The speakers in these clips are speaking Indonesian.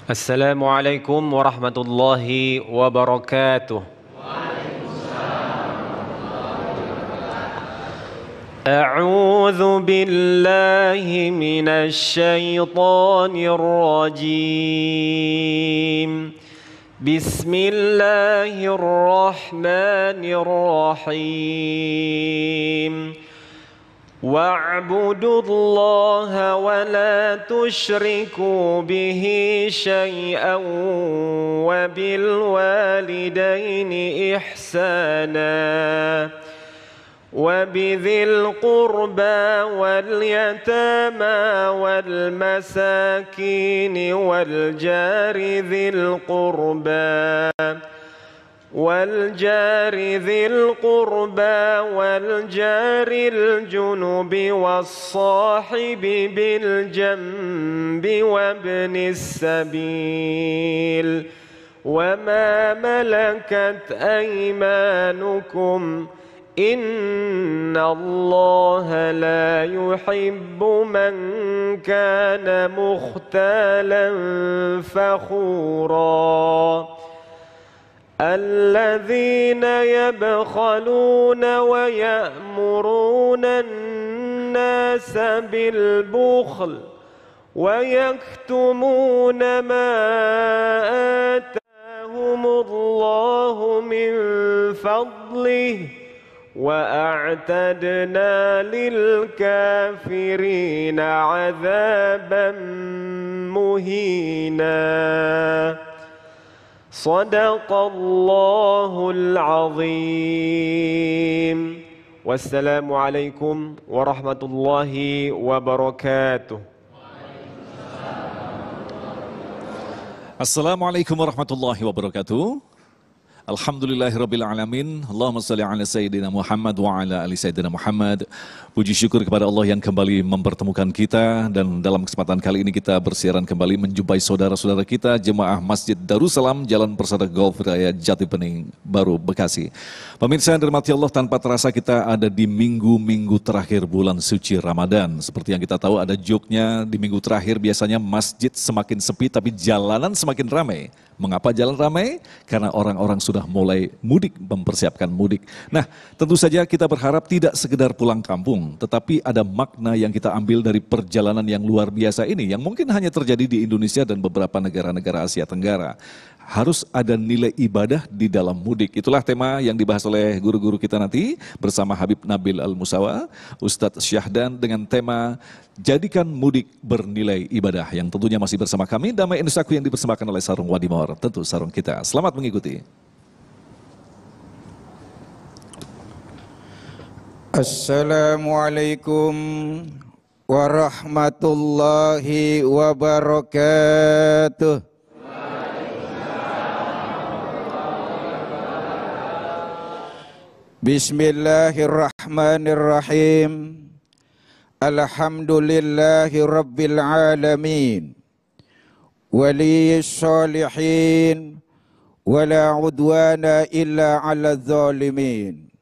Assalamualaikum warahmatullahi wabarakatuh. أعوذ بالله من الشيطان الرجيم. بسم الله الرحمن الرحيم. واعبدوا الله ولا تشركوا به شيئا وبالوالدين إحسانا وبذي القربى واليتامى والمساكين والجار ذي القربى والجار الجنب والصاحب بالجنب وابن السبيل وما ملكت أيمانكم إن الله لا يحب من كان مختالا فخورا الذين يبخلون ويأمرون الناس بالبخل ويكتمون ما آتاهم الله من فضله وأعتدنا للكافرين عذابا مهينا صدق الله العظيم. Wassalamualaikum warahmatullahi wabarakatuh. Assalamualaikum warahmatullahi wabarakatuh. Alhamdulillahirrabbilalamin. Allahumma salli ala Sayyidina Muhammad wa ala ali Sayyidina Muhammad. Puji syukur kepada Allah yang kembali mempertemukan kita. Dan dalam kesempatan kali ini kita bersiaran kembali menjumpai saudara-saudara kita Jemaah Masjid Darussalam Jalan Persada Golf Raya Jati Bening Baru Bekasi. Pemirsa yang dirahmati Allah, tanpa terasa kita ada di minggu-minggu terakhir bulan suci Ramadan. Seperti yang kita tahu ada joknya, di minggu terakhir biasanya masjid semakin sepi tapi jalanan semakin ramai. Mengapa jalan ramai? Karena orang-orang sudah mulai mudik, mempersiapkan mudik. Nah, tentu saja kita berharap tidak sekedar pulang kampung, tetapi ada makna yang kita ambil dari perjalanan yang luar biasa ini, yang mungkin hanya terjadi di Indonesia dan beberapa negara-negara Asia Tenggara. Harus ada nilai ibadah di dalam mudik. Itulah tema yang dibahas oleh guru-guru kita nanti bersama Habib Nabil Al-Musawa, Ustadz Syahdan dengan tema Jadikan Mudik Bernilai Ibadah, yang tentunya masih bersama kami Damai Indosaku yang dipersembahkan oleh Sarung Wadimor, tentu sarung kita. Selamat mengikuti. Assalamualaikum warahmatullahi wabarakatuh. Bismillahirrahmanirrahim. Alhamdulillahi rabbil alamin. Waliyis salihin. Wala udwana illa ala zalimin.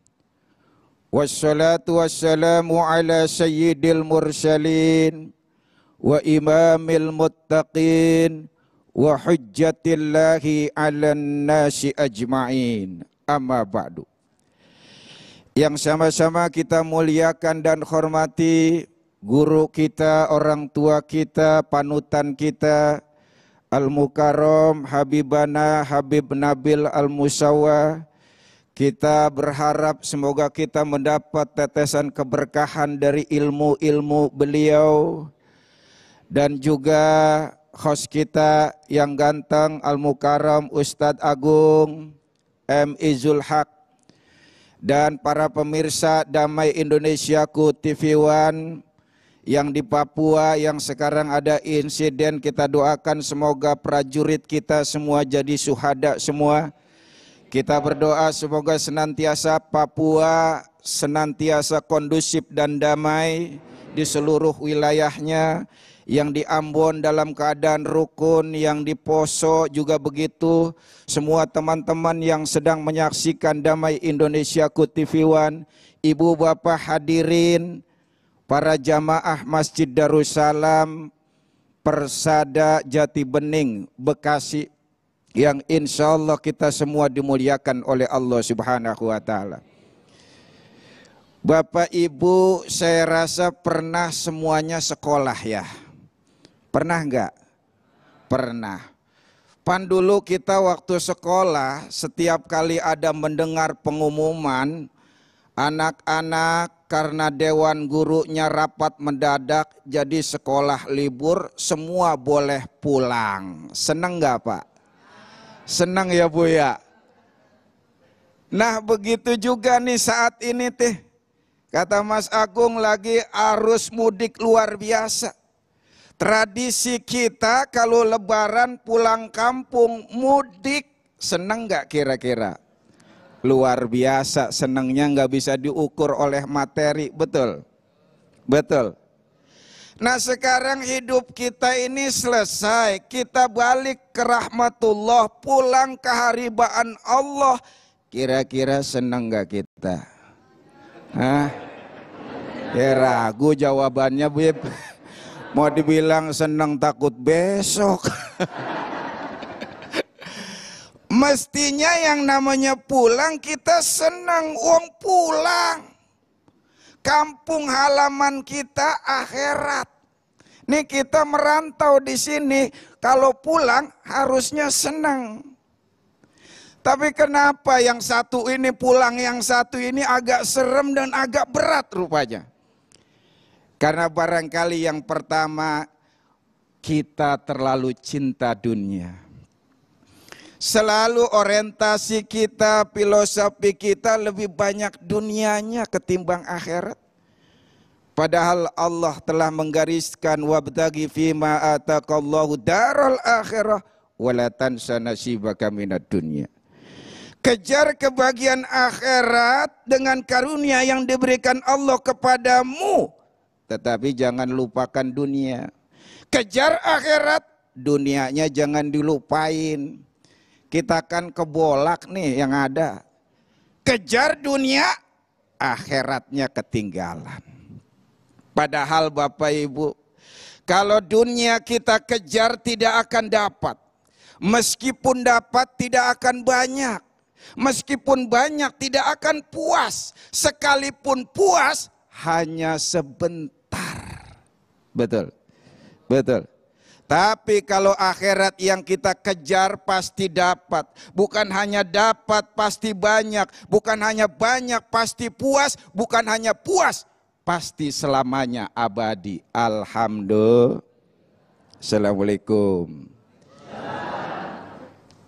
Wassalatu wassalamu ala sayyidil mursalin. Wa imamil muttaqin. Wa hujjatillahi ala nasi ajma'in. Amma ba'du. Yang sama-sama kita muliakan dan hormati guru kita, orang tua kita, panutan kita, Al-Mukarram Habibana Habib Nabil Al-Musawa. Kita berharap semoga kita mendapat tetesan keberkahan dari ilmu-ilmu beliau. Dan juga host kita yang ganteng, Al-Mukarram Ustadz Agung M. Izul Haq. Dan para pemirsa Damai Indonesiaku TV One yang di Papua yang sekarang ada insiden, kita doakan semoga prajurit kita semua jadi syuhada semua. Kita berdoa semoga senantiasa Papua senantiasa kondusif dan damai di seluruh wilayahnya. Yang di Ambon dalam keadaan rukun, yang di Poso juga begitu. Semua teman-teman yang sedang menyaksikan Damai Indonesiaku TV One, ibu bapak hadirin, para jamaah Masjid Darussalam, Persada Jati Bening, Bekasi, yang insya Allah kita semua dimuliakan oleh Allah Subhanahu wa Ta'ala. Bapak Ibu, saya rasa pernah semuanya sekolah ya. Pernah enggak? Pernah. Pan dulu kita waktu sekolah, setiap kali ada mendengar pengumuman, anak-anak karena dewan gurunya rapat mendadak, jadi sekolah libur, semua boleh pulang. Senang enggak Pak? Senang ya Bu ya? Nah begitu juga nih saat ini teh. Kata Mas Agung lagi arus mudik luar biasa. Tradisi kita kalau lebaran pulang kampung mudik, senang nggak kira-kira? Luar biasa, senangnya nggak bisa diukur oleh materi, betul? Betul. Nah sekarang hidup kita ini selesai, kita balik ke rahmatullah, pulang ke haribaan Allah. Kira-kira senang nggak kita? Hah? Ya ragu jawabannya Bib. Mau dibilang senang takut besok. Mestinya yang namanya pulang kita senang, uang pulang. Kampung halaman kita akhirat. Nih kita merantau di sini, kalau pulang harusnya senang. Tapi kenapa yang satu ini pulang, yang satu ini agak serem dan agak berat rupanya? Karena barangkali yang pertama, kita terlalu cinta dunia. Selalu orientasi kita, filosofi kita lebih banyak dunianya ketimbang akhirat. Padahal Allah telah menggariskan wabtaghi fima ataqallahu daral akhirah wala tansa nasibaka minad dunya. Kejar kebahagiaan akhirat dengan karunia yang diberikan Allah kepadamu, tetapi jangan lupakan dunia. Kejar akhirat, dunianya jangan dilupain. Kita kan kebolak nih yang ada. Kejar dunia, akhiratnya ketinggalan. Padahal Bapak Ibu, kalau dunia kita kejar tidak akan dapat. Meskipun dapat tidak akan banyak. Meskipun banyak tidak akan puas. Sekalipun puas hanya sebentar. Betul. Betul. Tapi kalau akhirat yang kita kejar pasti dapat. Bukan hanya dapat pasti banyak. Bukan hanya banyak pasti puas. Bukan hanya puas pasti selamanya abadi. Alhamdulillah. Assalamualaikum.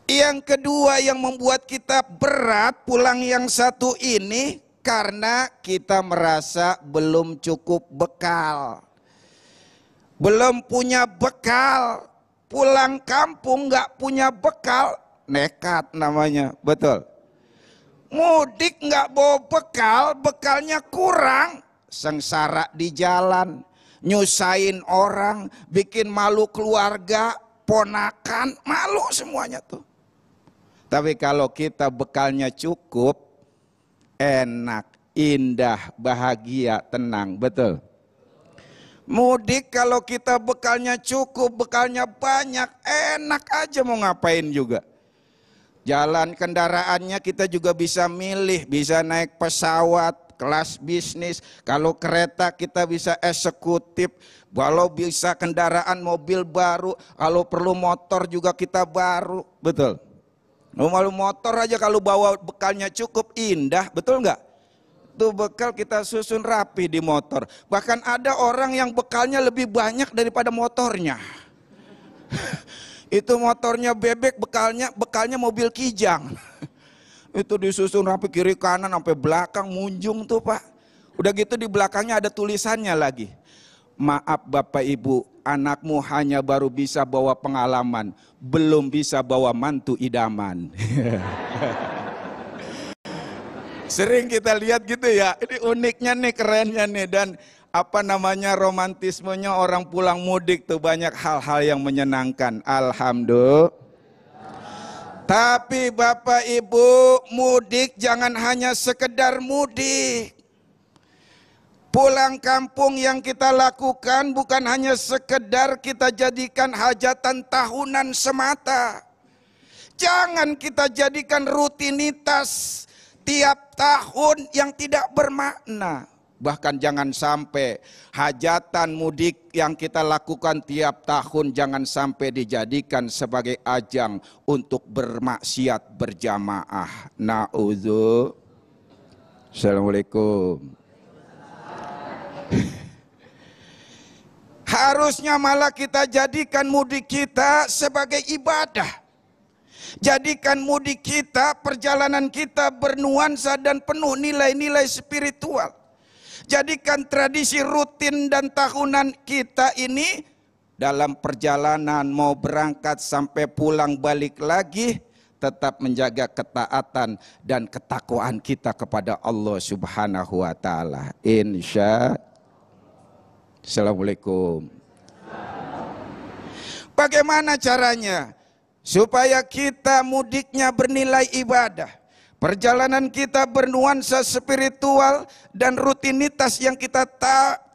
Yang kedua yang membuat kita berat pulang yang satu ini, karena kita merasa belum cukup bekal. Belum punya bekal, pulang kampung nggak punya bekal, nekat namanya, betul. Mudik nggak bawa bekal, bekalnya kurang, sengsara di jalan, nyusahin orang, bikin malu keluarga, ponakan, malu semuanya tuh. Tapi kalau kita bekalnya cukup, enak, indah, bahagia, tenang, betul. Mudik kalau kita bekalnya cukup, bekalnya banyak, enak aja mau ngapain juga. Jalan kendaraannya kita juga bisa milih, bisa naik pesawat, kelas bisnis. Kalau kereta kita bisa eksekutif, kalau bisa kendaraan mobil baru, kalau perlu motor juga kita baru, betul. Mau motor aja kalau bawa bekalnya cukup, indah, betul nggak? Itu bekal kita susun rapi di motor. Bahkan ada orang yang bekalnya lebih banyak daripada motornya. Itu motornya bebek, bekalnya mobil kijang. Itu disusun rapi kiri kanan sampai belakang munjung tuh Pak. Udah gitu di belakangnya ada tulisannya lagi. Maaf Bapak Ibu, anakmu hanya baru bisa bawa pengalaman, belum bisa bawa mantu idaman. Sering kita lihat gitu ya, ini uniknya nih, kerennya nih, dan apa namanya romantismenya orang pulang mudik tuh banyak hal-hal yang menyenangkan. Alhamdulillah. Tapi Bapak Ibu, mudik jangan hanya sekedar mudik. Pulang kampung yang kita lakukan bukan hanya sekedar kita jadikan hajatan tahunan semata. Jangan kita jadikan rutinitas tiap tahun yang tidak bermakna. Bahkan jangan sampai hajatan mudik yang kita lakukan tiap tahun jangan sampai dijadikan sebagai ajang untuk bermaksiat berjamaah. Na'udzu. Assalamualaikum. Harusnya malah kita jadikan mudik kita sebagai ibadah. Jadikan mudik kita, perjalanan kita bernuansa dan penuh nilai-nilai spiritual. Jadikan tradisi rutin dan tahunan kita ini dalam perjalanan mau berangkat sampai pulang balik lagi tetap menjaga ketaatan dan ketakwaan kita kepada Allah Subhanahu wa taala. Assalamualaikum. Bagaimana caranya supaya kita mudiknya bernilai ibadah? Perjalanan kita bernuansa spiritual dan rutinitas yang kita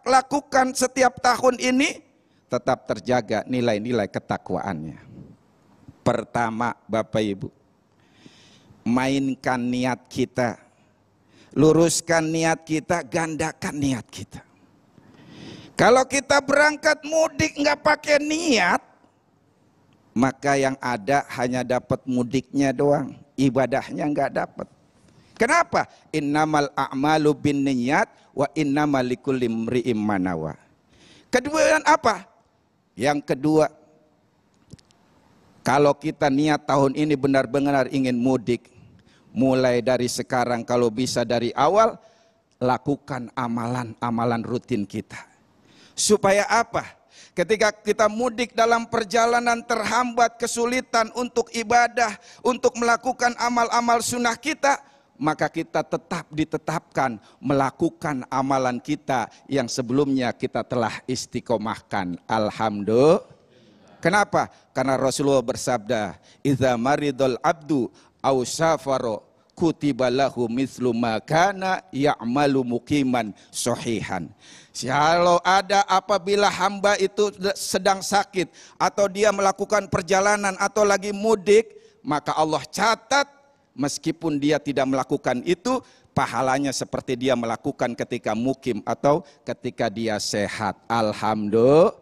lakukan setiap tahun ini tetap terjaga nilai-nilai ketakwaannya. Pertama, Bapak Ibu, mainkan niat kita, luruskan niat kita, gandakan niat kita. Kalau kita berangkat mudik nggak pakai niat, maka yang ada hanya dapat mudiknya doang. Ibadahnya enggak dapat. Kenapa? Innamal a'malu binniyat wa innamal likulli imri'im ma nawa. Kedua apa? Yang kedua, kalau kita niat tahun ini benar-benar ingin mudik, mulai dari sekarang kalau bisa dari awal, lakukan amalan-amalan rutin kita. Supaya apa? Ketika kita mudik dalam perjalanan terhambat kesulitan untuk ibadah, untuk melakukan amal-amal sunnah kita, maka kita tetap ditetapkan melakukan amalan kita yang sebelumnya kita telah istiqomahkan. Alhamdulillah. Kenapa? Karena Rasulullah bersabda, "Idza maridul abdu aw safaro kutiba lahu mithlu ma kana ya'malu muqiman sahihan." Kalau ada apabila hamba itu sedang sakit atau dia melakukan perjalanan atau lagi mudik, maka Allah catat meskipun dia tidak melakukan itu, pahalanya seperti dia melakukan ketika mukim atau ketika dia sehat. Alhamdulillah.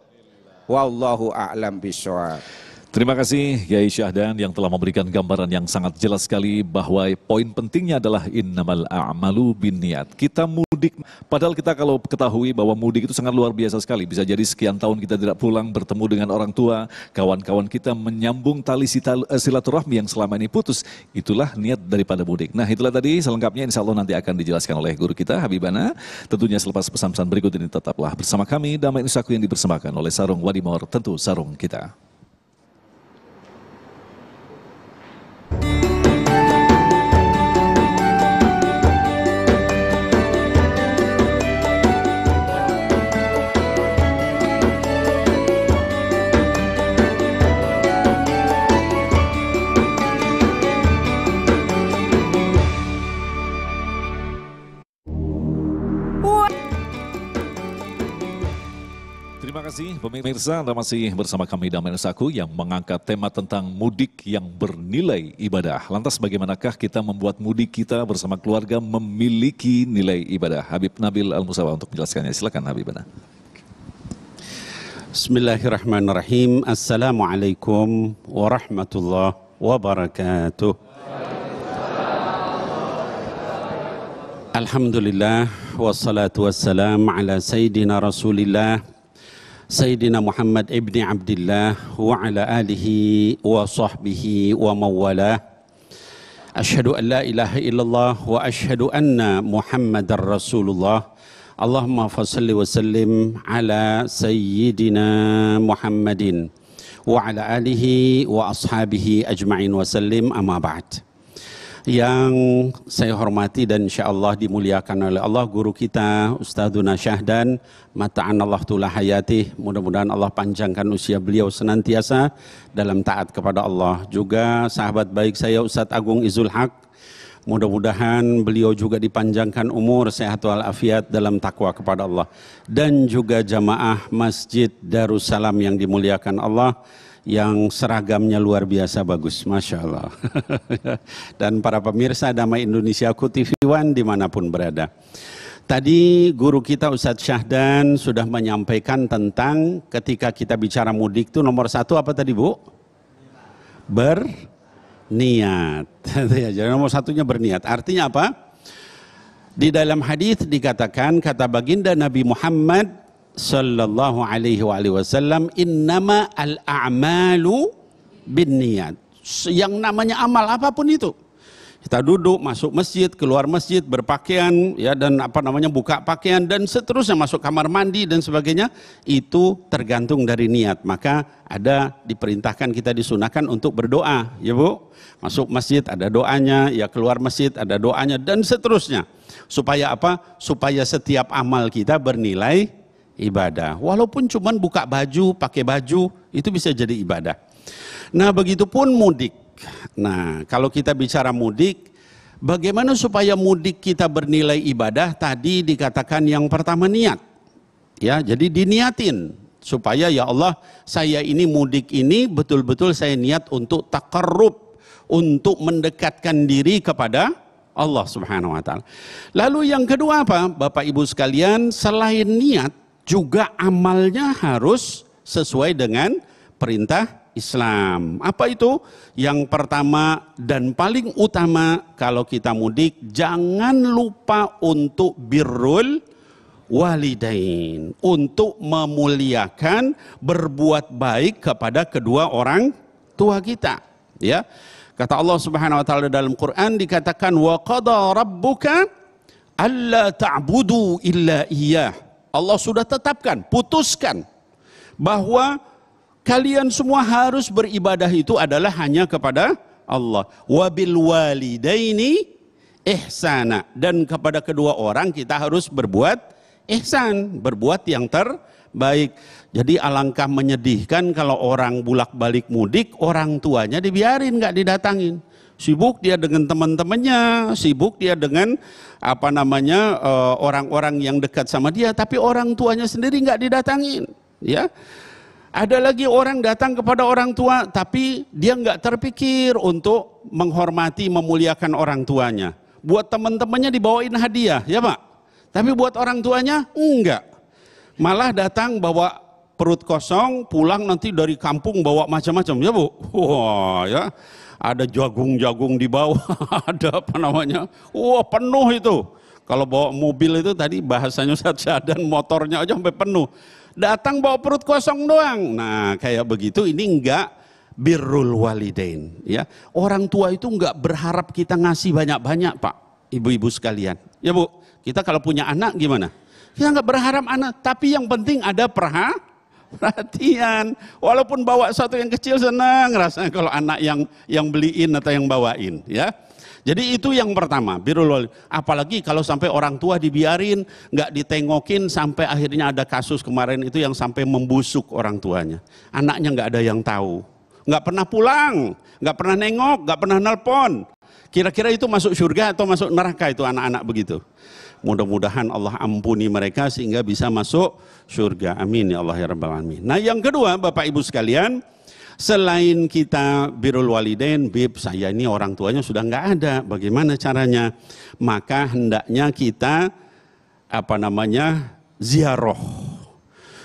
Wallahu a'lam bishawab. Terima kasih Yai Syahdan yang telah memberikan gambaran yang sangat jelas sekali bahwa poin pentingnya adalah innamal a'malu binniyat. Kita mudik, padahal kita kalau ketahui bahwa mudik itu sangat luar biasa sekali. Bisa jadi sekian tahun kita tidak pulang bertemu dengan orang tua, kawan-kawan kita menyambung tali silaturahmi yang selama ini putus. Itulah niat daripada mudik. Nah itulah tadi selengkapnya insya Allah nanti akan dijelaskan oleh guru kita Habibana. Tentunya selepas pesan-pesan berikut ini tetaplah bersama kami. Damai Nusaku yang dipersembahkan oleh Sarung Wadimor, tentu sarung kita. Terima kasih pemirsa, Anda masih bersama kami Damai Nusaku yang mengangkat tema tentang mudik yang bernilai ibadah. Lantas bagaimanakah kita membuat mudik kita bersama keluarga memiliki nilai ibadah? Habib Nabil Al-Musawa untuk menjelaskannya. Silakan Habibana. Bismillahirrahmanirrahim. Assalamualaikum warahmatullahi wabarakatuh. Alhamdulillah wassalatu wassalam ala sayyidina Rasulillah Sayyidina Muhammad ibni Abdillah wa ala alihi wa sahbihi wa mawalah. Asyhadu an la ilaha illallah wa asyhadu anna Muhammadar Rasulullah. Allahumma fassalli wa sallim ala Sayyidina Muhammadin wa ala alihi wa ashabihi ajma'in wa sallim, amma ba'd. Yang saya hormati dan insyaAllah dimuliakan oleh Allah, guru kita Ustadzuna Syahdan, mata'anallah tula hayatih, mudah-mudahan Allah panjangkan usia beliau senantiasa dalam taat kepada Allah. Juga sahabat baik saya Ustadz Agung Izul Haq, Mudah-mudahan beliau juga dipanjangkan umur, sehat walafiat dalam takwa kepada Allah. Dan juga jamaah Masjid Darussalam yang dimuliakan Allah, yang seragamnya luar biasa bagus, Masya Allah. Dan para pemirsa Damai Indonesiaku TV One dimanapun berada. Tadi guru kita Ustadz Syahdan sudah menyampaikan tentang ketika kita bicara mudik itu nomor satu apa tadi Bu? Berniat. Jadi nomor satunya berniat. Artinya apa? Di dalam hadis dikatakan, kata baginda Nabi Muhammad sallallahu alaihi wasallam, innama al-a'malu binniyat. Yang namanya amal apapun itu, kita duduk, masuk masjid, keluar masjid, berpakaian, ya, dan buka pakaian dan seterusnya, masuk kamar mandi dan sebagainya, itu tergantung dari niat. Maka ada diperintahkan, kita disunahkan untuk berdoa, ya Bu. Masuk masjid ada doanya, ya keluar masjid ada doanya dan seterusnya. Supaya apa? Supaya setiap amal kita bernilai ibadah. Walaupun cuman buka baju, pakai baju, itu bisa jadi ibadah. Nah, begitupun mudik. Nah, kalau kita bicara mudik, bagaimana supaya mudik kita bernilai ibadah? Tadi dikatakan yang pertama niat. Ya, jadi diniatin supaya ya Allah, saya ini mudik ini betul-betul saya niat untuk taqarrub, untuk mendekatkan diri kepada Allah Subhanahu wa taala. Lalu yang kedua apa? Bapak Ibu sekalian, selain niat juga amalnya harus sesuai dengan perintah Islam. Apa itu? Yang pertama dan paling utama kalau kita mudik, jangan lupa untuk birrul walidain, untuk memuliakan, berbuat baik kepada kedua orang tua kita. Ya, kata Allah Subhanahu wa taala dalam Quran dikatakan, wa qada rabbuka alla ta'budu illa iyyah. Allah sudah tetapkan, putuskan bahwa kalian semua harus beribadah itu adalah hanya kepada Allah. Wabil walidaini ihsana, dan kepada kedua orang kita harus berbuat ihsan, berbuat yang terbaik. Jadi alangkah menyedihkan kalau orang bulak-balik mudik, orang tuanya dibiarin, nggak didatangin. Sibuk dia dengan teman-temannya, sibuk dia dengan orang-orang yang dekat sama dia, tapi orang tuanya sendiri nggak didatangin. Ya, ada lagi orang datang kepada orang tua, tapi dia nggak terpikir untuk menghormati, memuliakan orang tuanya. Buat teman-temannya dibawain hadiah, ya Pak. Tapi buat orang tuanya enggak. Malah datang bawa perut kosong, pulang nanti dari kampung bawa macam-macam, ya Bu. Wah, ya. Ada jagung-jagung di bawah, ada wah penuh itu. Kalau bawa mobil itu tadi bahasanya Ustadz Syahdan, motornya aja sampai penuh. Datang bawa perut kosong doang. Nah, kayak begitu ini enggak birrul walidain, ya. Orang tua itu enggak berharap kita ngasih banyak-banyak, Pak, ibu-ibu sekalian. Ya Bu, kita kalau punya anak gimana? Kita enggak berharap anak, tapi yang penting ada perhatian. Walaupun bawa satu yang kecil senang rasanya kalau anak yang beliin atau yang bawain, ya. Jadi itu yang pertama, birrul walidain. Apalagi kalau sampai orang tua dibiarin, nggak ditengokin, sampai akhirnya ada kasus kemarin itu yang sampai membusuk orang tuanya. Anaknya nggak ada yang tahu, nggak pernah pulang, nggak pernah nengok, nggak pernah nelpon. Kira-kira itu masuk surga atau masuk neraka itu anak-anak begitu? Mudah-mudahan Allah ampuni mereka sehingga bisa masuk surga. Amin ya Allah ya Rabbal Alamin. Nah, yang kedua Bapak Ibu sekalian, selain kita birrul walidain, bib, saya ini orang tuanya sudah nggak ada, bagaimana caranya? Maka hendaknya kita ziarah.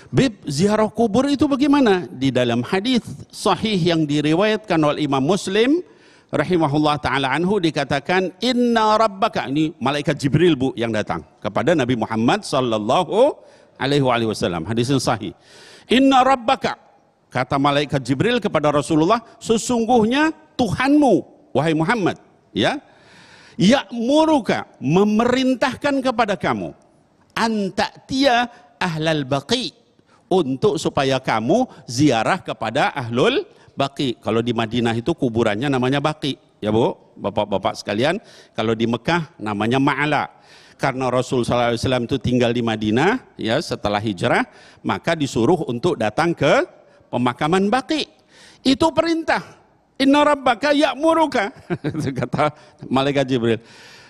Bib, ziarah kubur itu bagaimana? Di dalam hadis sahih yang diriwayatkan oleh Imam Muslim rahimahullah ta'ala anhu dikatakan, inna rabbaka, ini malaikat Jibril Bu yang datang kepada Nabi Muhammad sallallahu alaihi wasallam, hadis yang sahih. Inna rabbaka, kata malaikat Jibril kepada Rasulullah, sesungguhnya Tuhanmu wahai Muhammad, ya, ya'muruka, memerintahkan kepada kamu, anta'tiya ahlal baqi, untuk supaya kamu ziarah kepada ahlul Baqi. Kalau di Madinah itu kuburannya namanya Baqi, ya Bu, bapak-bapak sekalian. Kalau di Mekah namanya Ma'ala. Karena Rasul SAW itu tinggal di Madinah, ya, setelah hijrah, maka disuruh untuk datang ke pemakaman Baqi. Itu perintah. Inna rabbaka ya'muruka. Kata malaikat Jibril.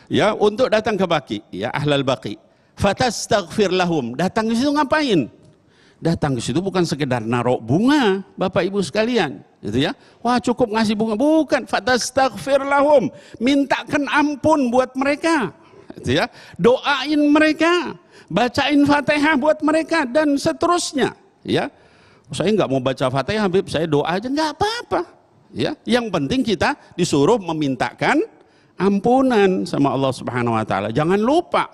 Ya, untuk datang ke Baqi, ya ahlal Baqi. Fatastaghfir lahum. Datang ke situ ngapain? Datang ke situ bukan sekedar narok bunga, Bapak Ibu sekalian, gitu ya. Wah, cukup ngasih bunga, bukan. Fatastaghfir lahum. Mintakan ampun buat mereka. Gitu ya. Doain mereka, bacain Fatihah buat mereka dan seterusnya, ya. Saya nggak mau baca Fatihah, Habib, saya doa aja nggak apa-apa. Ya, yang penting kita disuruh memintakan ampunan sama Allah Subhanahu wa taala. Jangan lupa,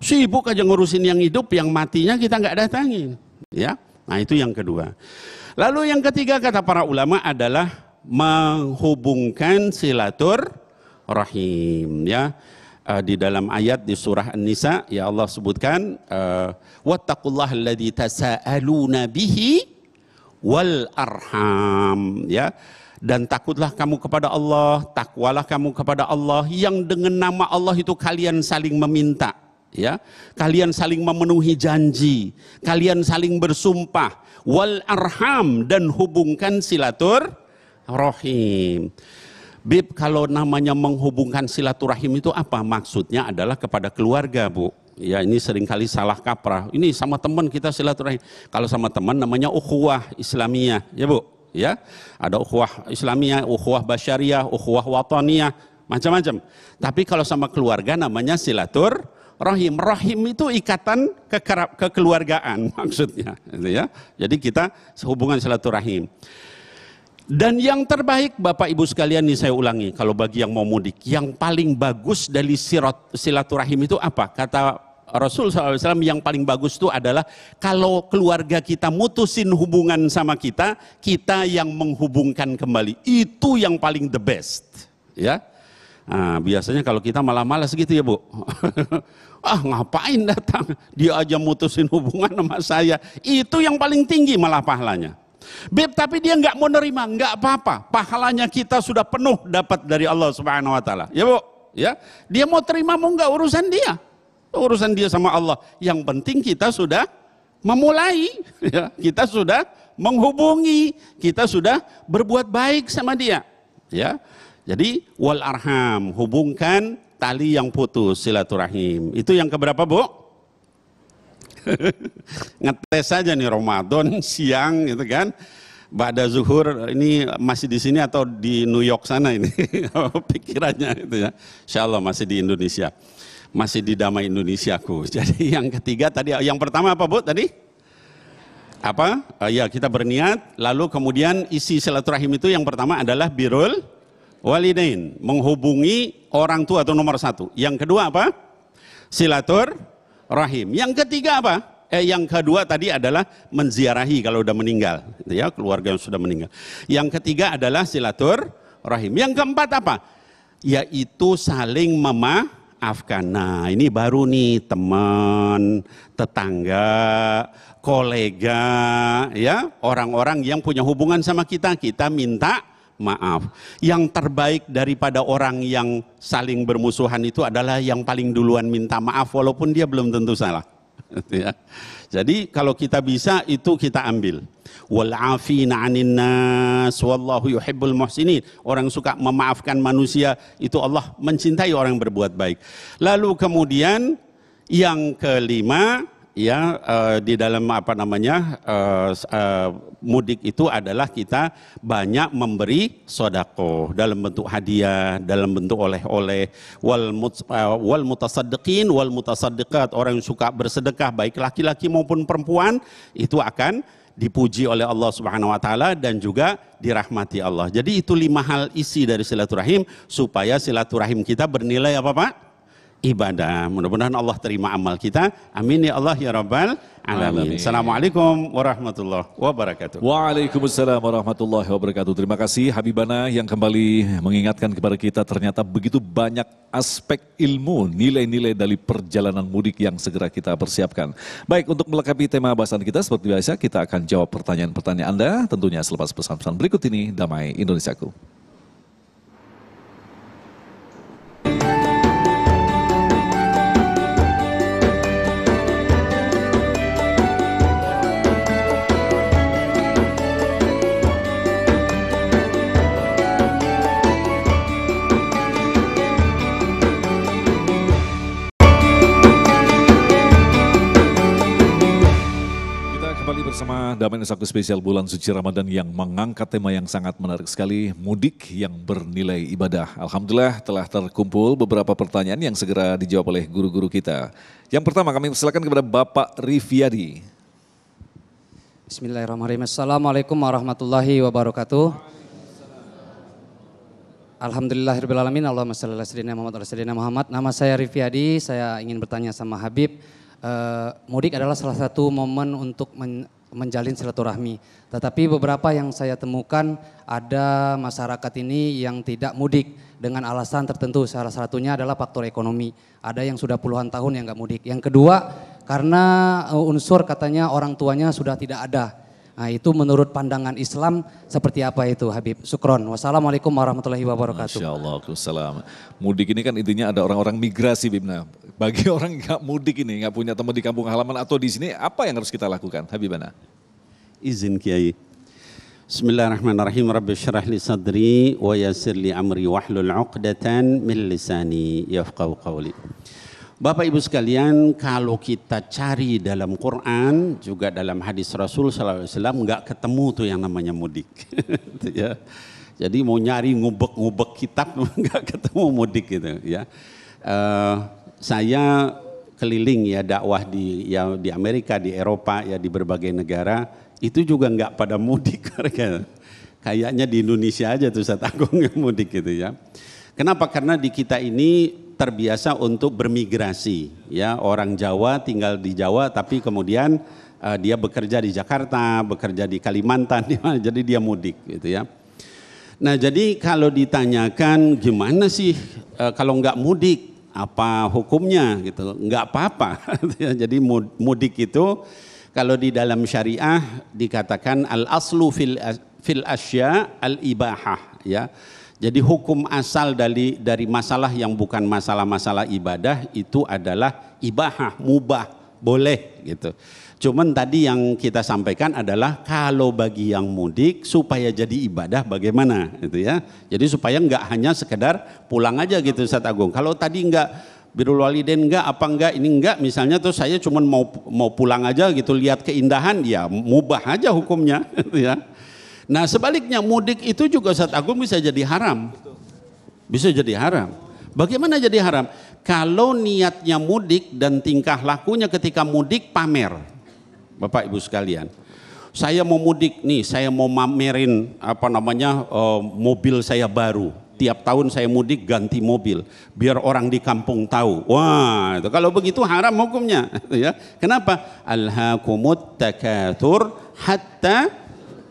sibuk aja ngurusin yang hidup, yang matinya kita nggak datangin, ya. Nah, itu yang kedua. Lalu yang ketiga kata para ulama adalah menghubungkan silaturahim, ya. Di dalam ayat di surah An-Nisa, ya Allah sebutkan wattaqullaha alladzi tasaaluna bihi wal arham, ya. Dan takutlah kamu kepada Allah, takwalah kamu kepada Allah, yang dengan nama Allah itu kalian saling meminta, ya. Kalian saling memenuhi janji, kalian saling bersumpah, wal arham, dan hubungkan silaturahim. Bib, kalau namanya menghubungkan silaturahim itu apa? Maksudnya adalah kepada keluarga, Bu. Ya, ini seringkali salah kaprah. Ini sama teman kita silaturahim. Kalau sama teman namanya ukhuwah Islamiyah, ya Bu. Ya, ada ukhuwah Islamiyah, ukhuwah Basyariyah, ukhuwah Wataniyah, macam-macam. Tapi kalau sama keluarga namanya silaturahim. Rahim itu ikatan kekeluargaan maksudnya, gitu ya. Jadi kita hubungan silaturahim. Dan yang terbaik Bapak Ibu sekalian, nih saya ulangi, kalau bagi yang mau mudik, yang paling bagus dari silaturahim itu apa? Kata Rasul SAW, yang paling bagus itu adalah kalau keluarga kita mutusin hubungan sama kita, kita yang menghubungkan kembali. Itu yang paling the best, ya. Nah, biasanya kalau kita malah malas gitu ya, Bu. Ah, ngapain datang? Dia aja mutusin hubungan sama saya. Itu yang paling tinggi malah pahalanya. Beb, tapi dia nggak mau nerima, nggak apa-apa. Pahalanya kita sudah penuh dapat dari Allah Subhanahu Wa Taala. Ya, Bu. Ya, dia mau terima mau nggak, urusan dia. Urusan dia sama Allah. Yang penting kita sudah memulai, ya. Kita sudah menghubungi, kita sudah berbuat baik sama dia, ya. Jadi wal arham, hubungkan tali yang putus, silaturahim. Itu yang keberapa, Bu? Ngetes saja nih, Ramadan siang gitu kan. Ba'da zuhur, ini masih di sini atau di New York sana ini? Pikirannya itu ya. Insyaallah masih di Indonesia. Masih di damai Indonesiaku. Jadi yang ketiga tadi, yang pertama apa, Bu, tadi? Apa? Ya, kita berniat, lalu kemudian isi silaturahim itu yang pertama adalah birrul walidain, menghubungi orang tua atau nomor satu. Yang kedua apa? Silaturahim. Yang ketiga apa? Yang kedua tadi adalah menziarahi kalau udah meninggal, ya, keluarga yang sudah meninggal. Yang ketiga adalah silaturahim. Yang keempat apa? Yaitu saling memaafkan. Nah, ini baru nih, teman, tetangga, kolega, ya, orang-orang yang punya hubungan sama kita, kita minta maaf. Yang terbaik daripada orang yang saling bermusuhan itu adalah yang paling duluan minta maaf walaupun dia belum tentu salah. Ya. Jadi kalau kita bisa itu kita ambil. Wal 'afina 'anil nas wallahu yuhibbul muhsinin. Orang suka memaafkan manusia itu Allah mencintai orang yang berbuat baik. Lalu kemudian yang kelima, ya, di dalam apa namanya mudik itu adalah kita banyak memberi sedekah dalam bentuk hadiah, dalam bentuk oleh-oleh. Wal mutasaddiqin wal mutasaddiqat, orang yang suka bersedekah baik laki-laki maupun perempuan itu akan dipuji oleh Allah Subhanahu wa taala dan juga dirahmati Allah. Jadi itu 5 hal isi dari silaturahim supaya silaturahim kita bernilai apa, Pak? Ibadah. Mudah-mudahan Allah terima amal kita. Amin ya Allah ya Rabbal alamin. Assalamualaikum warahmatullahi wabarakatuh. Waalaikumsalam warahmatullahi wabarakatuh. Terima kasih Habibana yang kembali mengingatkan kepada kita ternyata begitu banyak aspek ilmu, nilai-nilai dari perjalanan mudik yang segera kita persiapkan. Baik, untuk melengkapi tema bahasan kita seperti biasa kita akan jawab pertanyaan-pertanyaan Anda tentunya selepas pesan-pesan berikut ini. Damai Indonesiaku. Perdamaian Sabtu spesial bulan suci Ramadan yang mengangkat tema yang sangat menarik sekali, mudik yang bernilai ibadah. Alhamdulillah telah terkumpul beberapa pertanyaan yang segera dijawab oleh guru-guru kita. Yang pertama kami persilakan kepada Bapak Rifyadi. Bismillahirrahmanirrahim. Assalamualaikum warahmatullahi wabarakatuh. Alhamdulillahirrahmanirrahim. Allahumma shalli ala sayyidina Muhammad wa ala sayyidina Muhammad. Nama saya Rifyadi, saya ingin bertanya sama Habib. Mudik adalah salah satu momen untuk menjalin silaturahmi. Tetapi beberapa yang saya temukan ada masyarakat ini yang tidak mudik dengan alasan tertentu. Salah satunya adalah faktor ekonomi. Ada yang sudah puluhan tahun yang nggak mudik. Yang kedua karena unsur katanya orang tuanya sudah tidak ada. Nah itu menurut pandangan Islam seperti apa itu Habib? Syukron. Wassalamualaikum warahmatullahi wabarakatuh. Masya Allah, Waalaikumsalam. Mudik ini kan intinya ada orang-orang migrasi Bibna. Bagi orang nggak mudik ini, nggak punya teman di kampung halaman atau di sini, apa yang harus kita lakukan Habibana? Izin Kiai. Bismillahirrahmanirrahim. Rabbi syrah li sadri wa yassir li amri wahlul 'uqdatan min lisani yafqahu qawli. Bapak Ibu sekalian, kalau kita cari dalam Quran, juga dalam hadis Rasul SAW, nggak ketemu tuh yang namanya mudik. Ya. Jadi mau nyari ngubek-ngubek kitab, nggak ketemu mudik gitu. Ya. Saya keliling ya dakwah di Amerika, di Eropa, ya di berbagai negara, itu juga nggak pada mudik. Kayaknya di Indonesia aja tuh Ustaz Agung yang mudik gitu ya. Kenapa? Karena di kita ini terbiasa untuk bermigrasi, ya orang Jawa tinggal di Jawa tapi kemudian dia bekerja di Jakarta, bekerja di Kalimantan, jadi dia mudik gitu ya. Nah jadi kalau ditanyakan gimana sih kalau nggak mudik apa hukumnya gitu, nggak apa-apa. Jadi mudik itu kalau di dalam syariah dikatakan al aslu fil asya al ibahah ya. Jadi hukum asal dari masalah yang bukan masalah-masalah ibadah itu adalah ibahah, mubah, boleh gitu. Cuman tadi yang kita sampaikan adalah kalau bagi yang mudik supaya jadi ibadah bagaimana gitu ya. Jadi supaya enggak hanya sekedar pulang aja gitu Ustaz Agung. Kalau tadi enggak birrul walidain enggak apa enggak ini enggak misalnya tuh saya cuman mau pulang aja gitu lihat keindahan ya mubah aja hukumnya gitu ya. Nah sebaliknya mudik itu juga Ustaz Agung bisa jadi haram. Bisa jadi haram. Bagaimana jadi haram? Kalau niatnya mudik dan tingkah lakunya ketika mudik pamer. Bapak Ibu sekalian. Saya mau mudik nih, saya mau mamerin mobil saya baru. Tiap tahun saya mudik ganti mobil. Biar orang di kampung tahu. Wah itu kalau begitu haram hukumnya. Ya. Kenapa? Alhaakumut takatsur hatta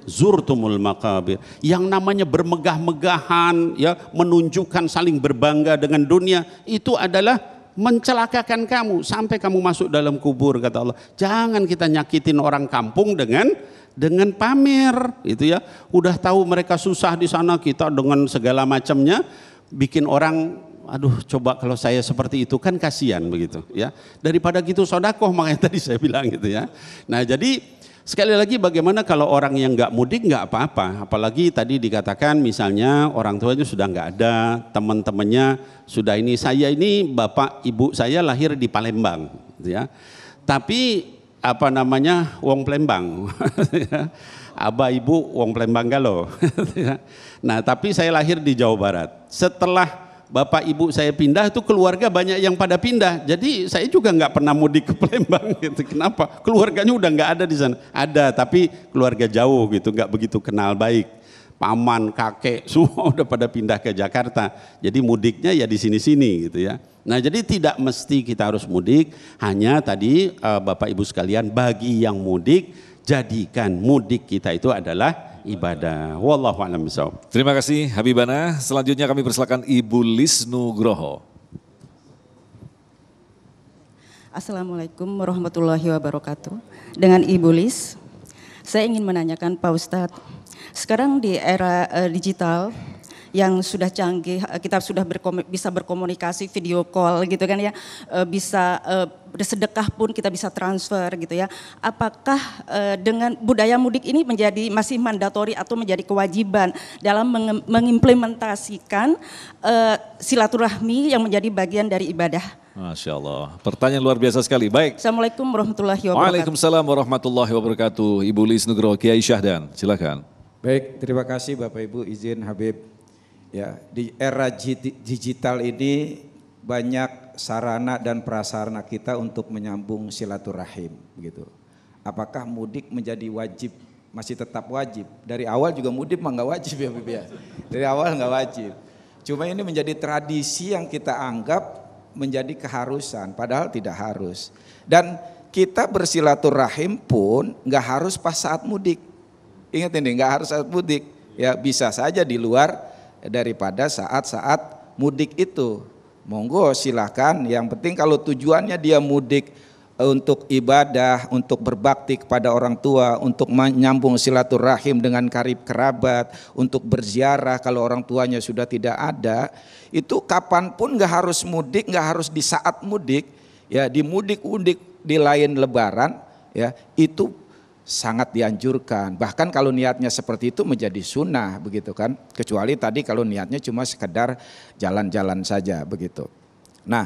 zurtumul maqabir. Yang namanya bermegah-megahan ya menunjukkan saling berbangga dengan dunia itu adalah mencelakakan kamu sampai kamu masuk dalam kubur kata Allah. Jangan kita nyakitin orang kampung dengan pamer itu ya. Udah tahu mereka susah di sana kita dengan segala macamnya bikin orang aduh coba kalau saya seperti itu kan kasihan begitu ya. Daripada gitu sedekah makanya tadi saya bilang gitu ya. Nah, jadi sekali lagi bagaimana kalau orang yang nggak mudik nggak apa-apa, apalagi tadi dikatakan misalnya orang tuanya sudah nggak ada, teman-temannya sudah ini, saya ini bapak ibu saya lahir di Palembang, ya, tapi wong Palembang, abah ibu wong Palembang galo, nah tapi saya lahir di Jawa Barat, setelah bapak ibu saya pindah itu keluarga banyak yang pada pindah. Jadi saya juga nggak pernah mudik ke Palembang gitu. Kenapa? Keluarganya udah nggak ada di sana. Ada tapi keluarga jauh gitu, nggak begitu kenal baik. Paman, kakek semua udah pada pindah ke Jakarta. Jadi mudiknya ya di sini-sini gitu ya. Nah jadi tidak mesti kita harus mudik. Hanya tadi bapak ibu sekalian bagi yang mudik jadikan mudik kita itu adalah ibadah. Wallahu a'lam bishawab. Terima kasih Habibana. Selanjutnya kami persilakan Ibu Lis Nugroho. Assalamualaikum warahmatullahi wabarakatuh. Dengan Ibu Lis, saya ingin menanyakan Pak Ustadz, sekarang di era digital yang sudah canggih, kita sudah bisa berkomunikasi video call gitu kan ya, bisa bersedekah pun kita bisa transfer gitu ya. Apakah dengan budaya mudik ini masih mandatori atau menjadi kewajiban dalam mengimplementasikan silaturahmi yang menjadi bagian dari ibadah? Masya Allah. Pertanyaan luar biasa sekali. Baik. Assalamualaikum warahmatullahi wabarakatuh. Waalaikumsalam warahmatullahi wabarakatuh. Ibu Lis Nugroho, Kiai Syahdan, silakan. Baik, terima kasih Bapak Ibu, izin Habib. Ya, di era digital ini banyak sarana dan prasarana kita untuk menyambung silaturahim, begitu. Apakah mudik menjadi wajib? Masih tetap wajib. Dari awal juga mudik mah nggak wajib ya Habib ya. Dari awal nggak wajib. Cuma ini menjadi tradisi yang kita anggap menjadi keharusan, padahal tidak harus. Dan kita bersilaturahim pun nggak harus pas saat mudik. Ingat ini, nggak harus saat mudik. Ya bisa saja di luar daripada saat-saat mudik itu. Monggo silahkan, yang penting kalau tujuannya dia mudik untuk ibadah, untuk berbakti kepada orang tua, untuk menyambung silaturahim dengan karib kerabat, untuk berziarah kalau orang tuanya sudah tidak ada, itu kapanpun nggak harus mudik, nggak harus di saat mudik, ya di mudik-mudik di lain lebaran, ya itu sangat dianjurkan. Bahkan kalau niatnya seperti itu menjadi sunnah begitu kan. Kecuali tadi kalau niatnya cuma sekedar jalan-jalan saja begitu. Nah,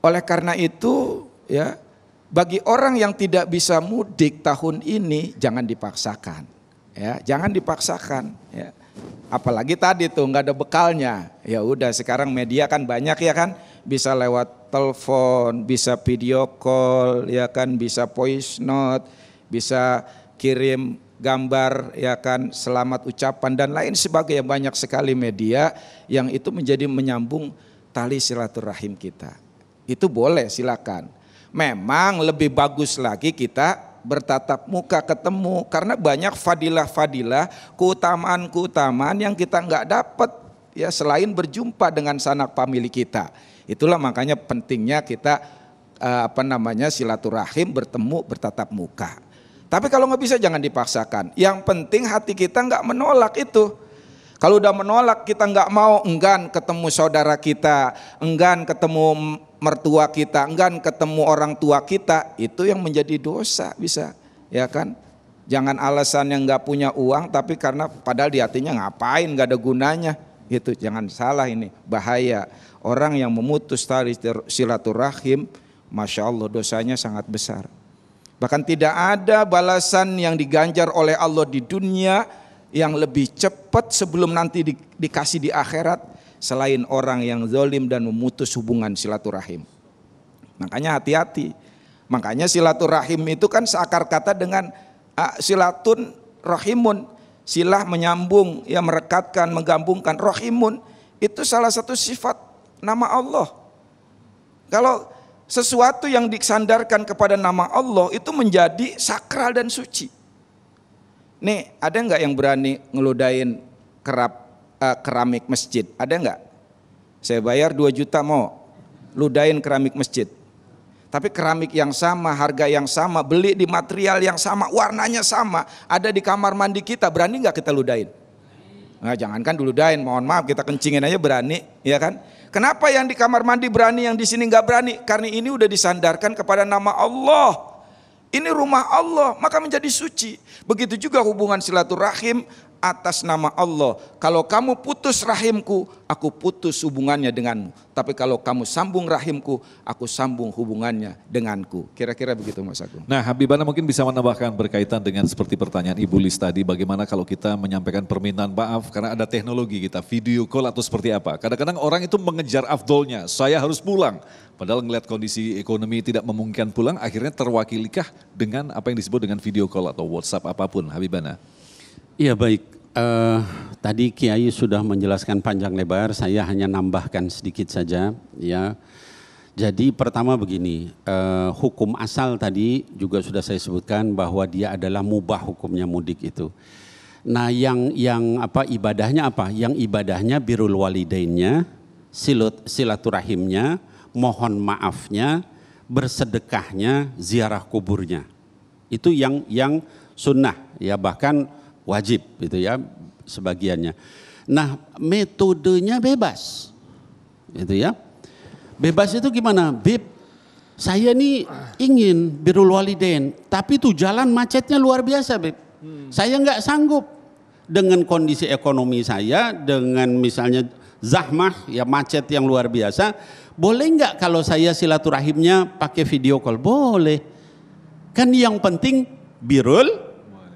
oleh karena itu ya bagi orang yang tidak bisa mudik tahun ini jangan dipaksakan. Ya, jangan dipaksakan ya. Apalagi tadi tuh nggak ada bekalnya. Ya udah sekarang media kan banyak ya kan. Bisa lewat telepon, bisa video call ya kan, bisa voice note, bisa kirim gambar ya kan, selamat ucapan dan lain sebagainya. Banyak sekali media yang itu menjadi menyambung tali silaturahim kita. Itu boleh, silakan. Memang lebih bagus lagi kita bertatap muka ketemu, karena banyak fadilah-fadilah, keutamaan-keutamaan yang kita nggak dapat ya selain berjumpa dengan sanak famili kita. Itulah makanya pentingnya kita silaturahim, bertemu, bertatap muka. Tapi kalau nggak bisa jangan dipaksakan. Yang penting hati kita nggak menolak itu. Kalau udah menolak, kita nggak mau, enggan ketemu saudara kita, enggan ketemu mertua kita, enggan ketemu orang tua kita, itu yang menjadi dosa bisa, ya kan? Jangan alasan yang nggak punya uang, tapi karena padahal di hatinya ngapain, nggak ada gunanya, itu jangan salah, ini bahaya. Orang yang memutus tali silaturahim, masya Allah dosanya sangat besar. Bahkan tidak ada balasan yang diganjar oleh Allah di dunia yang lebih cepat sebelum nanti dikasih di akhirat selain orang yang zalim dan memutus hubungan silaturahim. Makanya hati-hati. Makanya silaturahim itu kan seakar kata dengan silatun rahimun. Silah menyambung, ya merekatkan, menggabungkan. Rahimun itu salah satu sifat nama Allah. Kalau sesuatu yang disandarkan kepada nama Allah itu menjadi sakral dan suci. Nih, ada nggak yang berani ngeludain keramik masjid? Ada nggak? Saya bayar 2 juta mau ludain keramik masjid. Tapi keramik yang sama, harga yang sama, beli di material yang sama, warnanya sama, ada di kamar mandi kita, berani nggak kita ludain? Nah, jangankan diludain, mohon maaf kita kencingin aja berani, ya kan? Kenapa yang di kamar mandi berani, yang di sini nggak berani? Karena ini udah disandarkan kepada nama Allah. Ini rumah Allah, maka menjadi suci. Begitu juga hubungan silaturahim atas nama Allah. Kalau kamu putus rahimku, aku putus hubungannya denganmu. Tapi kalau kamu sambung rahimku, aku sambung hubungannya denganku. Kira-kira begitu Mas Agung. Nah, Habibana mungkin bisa menambahkan berkaitan dengan seperti pertanyaan Ibu Lis tadi, bagaimana kalau kita menyampaikan permintaan maaf karena ada teknologi kita, video call atau seperti apa. Kadang-kadang orang itu mengejar afdolnya, saya harus pulang. Padahal ngelihat kondisi ekonomi tidak memungkinkan pulang, akhirnya terwakilikah dengan apa yang disebut dengan video call atau WhatsApp apapun, Habibana? Iya baik, tadi Kiai sudah menjelaskan panjang lebar, saya hanya nambahkan sedikit saja ya. Jadi pertama begini, hukum asal tadi juga sudah saya sebutkan bahwa dia adalah mubah hukumnya mudik itu. Nah yang ibadahnya apa? Yang ibadahnya birrul walidainnya, silaturahimnya, mohon maafnya, bersedekahnya, ziarah kuburnya. Itu yang sunnah ya, bahkan wajib itu ya sebagiannya. Nah metodenya bebas itu ya. Bebas itu gimana? Bib, saya nih ingin birrul walidain, tapi tuh jalan macetnya luar biasa Bib. Saya nggak sanggup dengan kondisi ekonomi saya, dengan misalnya zahmah, ya macet yang luar biasa, boleh nggak kalau saya silaturahimnya pakai video call? Boleh. Kan yang penting birrul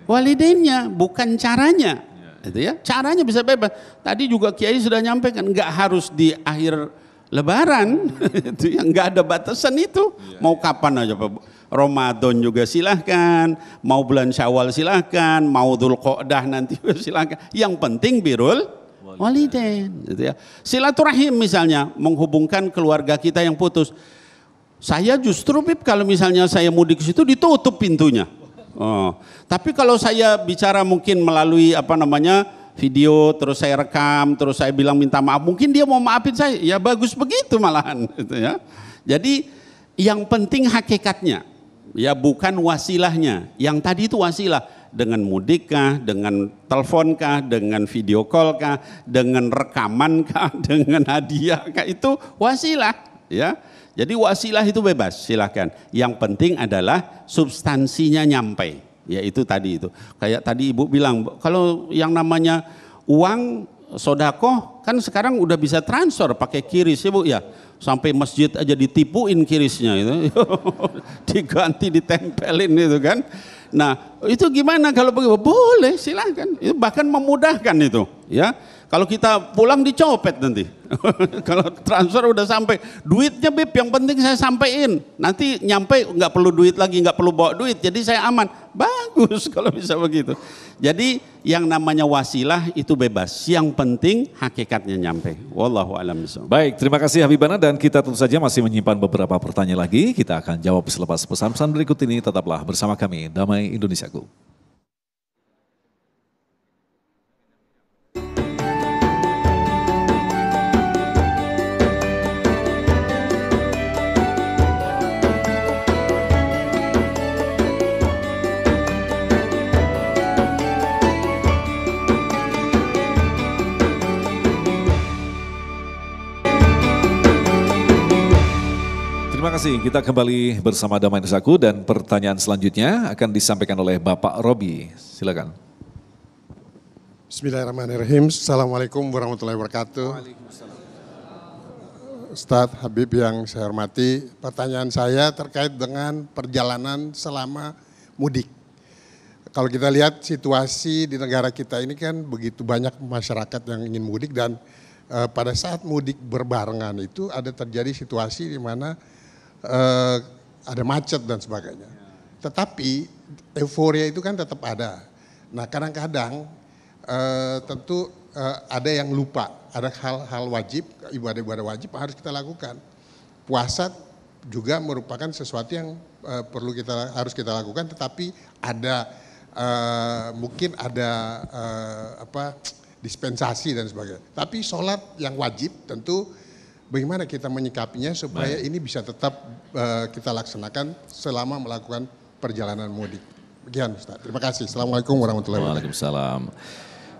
walidainnya, bukan caranya. Itu ya, caranya bisa bebas. Tadi juga Kiai sudah nyampaikan, nggak harus di akhir Lebaran, itu yang nggak ada batasan itu. Mau kapan aja Pak. Ramadan juga silahkan, mau bulan Syawal silahkan, mau Dzulqa'dah nanti silahkan. Yang penting birrul walidain. Gitu ya. Silaturahim misalnya, menghubungkan keluarga kita yang putus. Saya justru Bib, kalau misalnya saya mudik ke situ ditutup pintunya. Oh. Tapi kalau saya bicara mungkin melalui video, terus saya rekam, terus saya bilang minta maaf, mungkin dia mau maafin saya, ya bagus begitu malahan. Gitu ya. Jadi yang penting hakikatnya. Ya bukan wasilahnya. Yang tadi itu wasilah, dengan mudik kah, dengan telepon kah, dengan video call kah, dengan rekaman kah, dengan hadiah kah, itu wasilah, ya. Jadi wasilah itu bebas, silakan. Yang penting adalah substansinya nyampe. Ya itu tadi itu. Kayak tadi Ibu bilang, kalau yang namanya uang sodakoh kan sekarang udah bisa transfer pakai QRIS ya Bu ya. Sampai masjid aja ditipuin QRIS-nya itu. Diganti, ditempelin itu kan. Nah, itu gimana kalau begitu? Boleh, silahkan. Itu bahkan memudahkan itu, ya. Kalau kita pulang dicopet nanti. Kalau transfer udah sampai, duitnya Bib yang penting saya sampein. Nanti nyampe nggak perlu duit lagi, nggak perlu bawa duit. Jadi saya aman. Bagus kalau bisa begitu. Jadi yang namanya wasilah itu bebas. Yang penting hakikatnya nyampe. Wallahu a'lam bishawab. Baik, terima kasih Habibana, dan kita tentu saja masih menyimpan beberapa pertanyaan lagi. Kita akan jawab selepas pesan-pesan berikut ini. Tetaplah bersama kami, Damai Indonesiaku. Terima kasih, kita kembali bersama Damai Indonesiaku, dan pertanyaan selanjutnya akan disampaikan oleh Bapak Robi. Silakan. Bismillahirrahmanirrahim. Assalamualaikum warahmatullahi wabarakatuh. Ustadz Habib yang saya hormati, pertanyaan saya terkait dengan perjalanan selama mudik. Kalau kita lihat situasi di negara kita ini kan begitu banyak masyarakat yang ingin mudik, dan pada saat mudik berbarengan itu ada terjadi situasi di mana ada macet dan sebagainya. Tetapi euforia itu kan tetap ada. Nah kadang-kadang tentu ada yang lupa, ada hal-hal wajib, ibadah-ibadah wajib harus kita lakukan. Puasa juga merupakan sesuatu yang harus kita lakukan, tetapi ada mungkin ada dispensasi dan sebagainya. Tapi sholat yang wajib tentu bagaimana kita menyikapinya supaya ini bisa tetap kita laksanakan selama melakukan perjalanan mudik. Demikian Ustaz. Terima kasih. Assalamualaikum warahmatullahi wabarakatuh. Waalaikumsalam.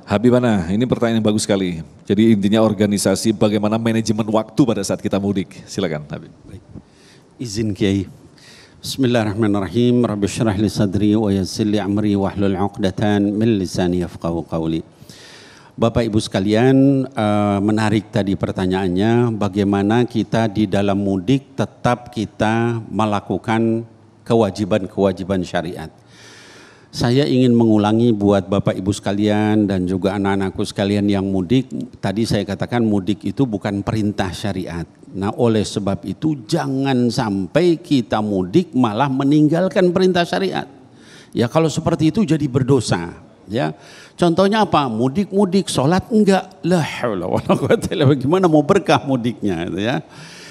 Habibana, ini pertanyaan yang bagus sekali. Jadi intinya organisasi bagaimana manajemen waktu pada saat kita mudik. Silakan Habib. Baik. Izin Kiai. Bismillahirrahmanirrahim. Rabbi syrah li sadri wa yassir li amri wahlul 'uqdatan min lisani yafqahu qawli. Bapak Ibu sekalian, menarik tadi pertanyaannya, bagaimana kita di dalam mudik tetap kita melakukan kewajiban-kewajiban syariat. Saya ingin mengulangi buat Bapak Ibu sekalian dan juga anak-anakku sekalian yang mudik, tadi saya katakan mudik itu bukan perintah syariat. Nah oleh sebab itu jangan sampai kita mudik malah meninggalkan perintah syariat. Ya kalau seperti itu jadi berdosa. Ya, contohnya apa? Mudik-mudik, sholat enggak, la haula wala quwwata illa billah. Gimana mau berkah mudiknya, gitu ya.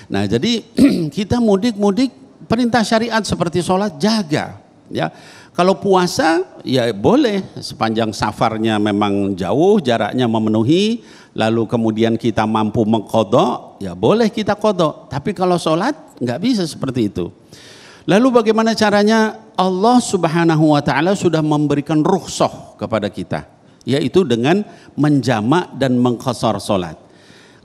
Nah, jadi kita mudik-mudik perintah syariat seperti sholat jaga, ya. Kalau puasa ya boleh sepanjang safarnya memang jauh, jaraknya memenuhi, lalu kemudian kita mampu mengqadha, ya boleh kita qadha. Tapi kalau sholat enggak bisa seperti itu. Lalu bagaimana caranya? Allah Subhanahu wa taala sudah memberikan rukhsah kepada kita, yaitu dengan menjamak dan mengqasar salat.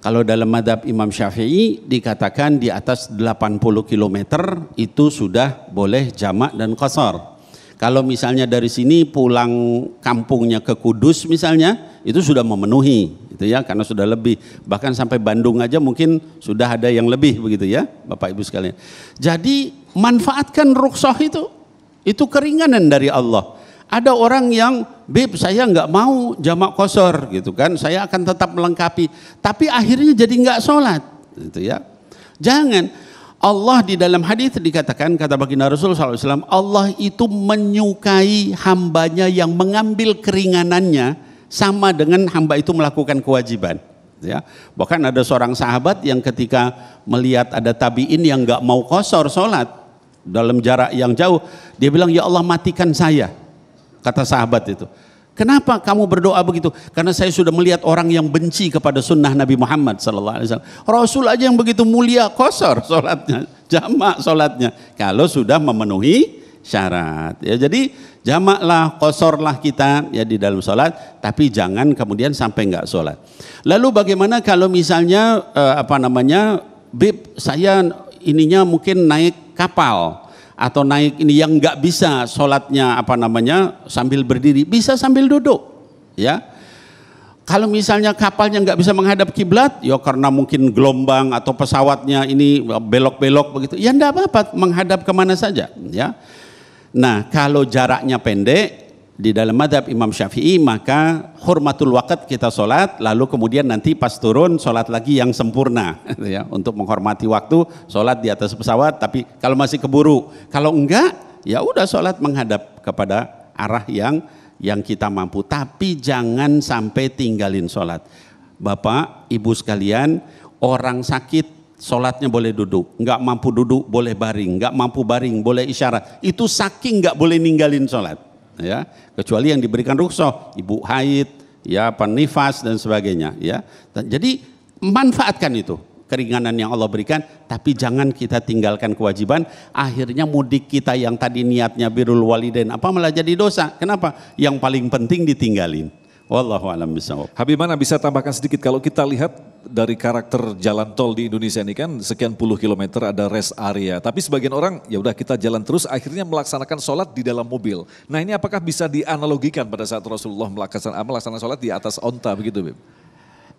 Kalau dalam mazhab Imam Syafi'i dikatakan di atas 80 km itu sudah boleh jamak dan qasar. Kalau misalnya dari sini pulang kampungnya ke Kudus misalnya, itu sudah memenuhi, gitu ya, karena sudah lebih. Bahkan sampai Bandung aja mungkin sudah ada yang lebih begitu ya, Bapak Ibu sekalian. Jadi manfaatkan rukhsah itu keringanan dari Allah. Ada orang yang, Beb, saya nggak mau jamak qashar gitu kan, saya akan tetap melengkapi, tapi akhirnya jadi nggak sholat, gitu ya. Jangan. Allah di dalam hadis dikatakan, kata baginda Rasul SAW, Allah itu menyukai hambanya yang mengambil keringanannya sama dengan hamba itu melakukan kewajiban. Ya, bahkan ada seorang sahabat yang ketika melihat ada tabiin yang nggak mau qashar sholat dalam jarak yang jauh, dia bilang, ya Allah matikan saya, kata sahabat itu. Kenapa kamu berdoa begitu? Karena saya sudah melihat orang yang benci kepada sunnah Nabi Muhammad SAW. Rasul aja yang begitu mulia qashar sholatnya, jamak sholatnya, kalau sudah memenuhi syarat. Ya, jadi jamaklah, qasharlah kita ya di dalam sholat, tapi jangan kemudian sampai nggak sholat. Lalu bagaimana kalau misalnya Bib, saya ininya mungkin naik kapal atau naik ini yang nggak bisa sholatnya sambil berdiri, bisa sambil duduk, ya. Kalau misalnya kapalnya nggak bisa menghadap kiblat, ya karena mungkin gelombang atau pesawatnya ini belok-belok begitu, ya enggak apa-apa, menghadap kemana saja, ya. Nah, kalau jaraknya pendek, di dalam mazhab Imam Syafi'i maka hurmatul waqt, kita sholat lalu kemudian nanti pas turun sholat lagi yang sempurna ya, untuk menghormati waktu, sholat di atas pesawat. Tapi kalau masih keburu, kalau enggak ya udah sholat menghadap kepada arah yang kita mampu, tapi jangan sampai tinggalin sholat. Bapak Ibu sekalian, orang sakit sholatnya boleh duduk, nggak mampu duduk boleh baring, nggak mampu baring boleh isyarat, itu saking nggak boleh ninggalin sholat, ya, kecuali yang diberikan rukhsah, ibu haid, ya, nifas dan sebagainya, ya. Jadi manfaatkan itu keringanan yang Allah berikan, tapi jangan kita tinggalkan kewajiban. Akhirnya mudik kita yang tadi niatnya birrul walidain apa malah jadi dosa. Kenapa? Yang paling penting ditinggalin. Wallahu a'lam bishawab. Habib Mana bisa tambahkan sedikit, kalau kita lihat dari karakter jalan tol di Indonesia ini kan sekian puluh kilometer ada rest area, tapi sebagian orang ya udah kita jalan terus akhirnya melaksanakan sholat di dalam mobil. Nah ini apakah bisa dianalogikan pada saat Rasulullah melaksanakan sholat di atas onta begitu, Bib?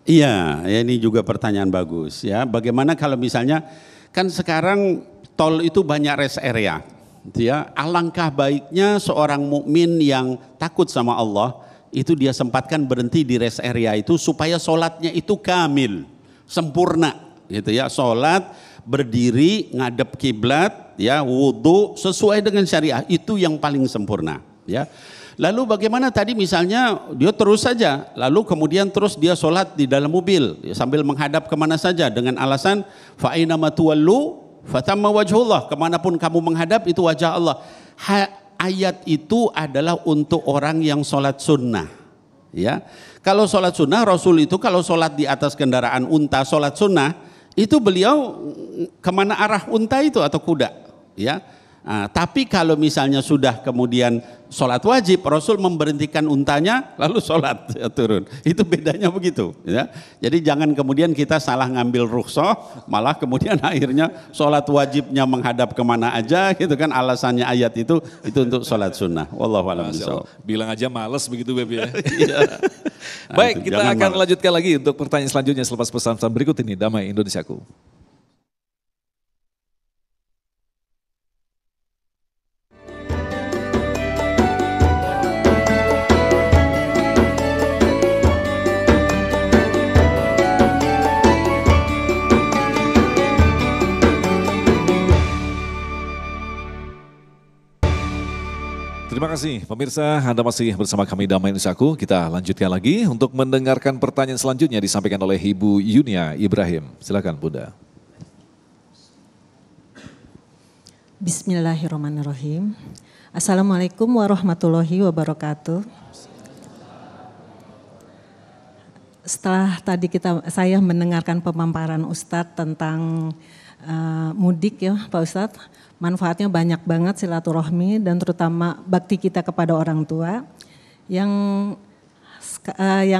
Iya, ini juga pertanyaan bagus ya. Bagaimana kalau misalnya kan sekarang tol itu banyak rest area, ya. Alangkah baiknya seorang mukmin yang takut sama Allah itu dia sempatkan berhenti di rest area itu supaya sholatnya itu kamil, sempurna, gitu ya. Sholat berdiri ngadep kiblat, ya, wudhu sesuai dengan syariah, itu yang paling sempurna, ya. Lalu bagaimana tadi misalnya dia terus saja, lalu kemudian terus dia sholat di dalam mobil ya, sambil menghadap kemana saja dengan alasan fa aina ma tuwallu fatamma wajhullah, kemanapun kamu menghadap itu wajah Allah. Ayat itu adalah untuk orang yang sholat sunnah, ya. Kalau sholat sunnah, Rasul itu kalau sholat di atas kendaraan unta, sholat sunnah itu beliau kemana arah unta itu atau kuda, ya. Nah, tapi kalau misalnya sudah kemudian sholat wajib, Rasul memberhentikan untanya lalu sholat ya, turun. Itu bedanya begitu, ya. Jadi jangan kemudian kita salah ngambil rukhsah, malah kemudian akhirnya sholat wajibnya menghadap kemana aja gitu kan, alasannya ayat itu untuk sholat sunnah. Wallahu a'lam bishawab. Bilang aja males begitu, Beb, ya. Baik, kita akan lanjutkan lagi untuk pertanyaan selanjutnya selepas pesan-pesan berikut ini. Damai Indonesiaku. Terima kasih pemirsa, Anda masih bersama kami Damai Indonesiaku. Kita lanjutkan lagi untuk mendengarkan pertanyaan selanjutnya disampaikan oleh Ibu Yunia Ibrahim. Silakan Bunda. Bismillahirrahmanirrahim. Assalamualaikum warahmatullahi wabarakatuh. Setelah tadi saya mendengarkan pemaparan Ustadz tentang mudik ya Pak Ustadz, manfaatnya banyak banget silaturahmi dan terutama bakti kita kepada orang tua. Yang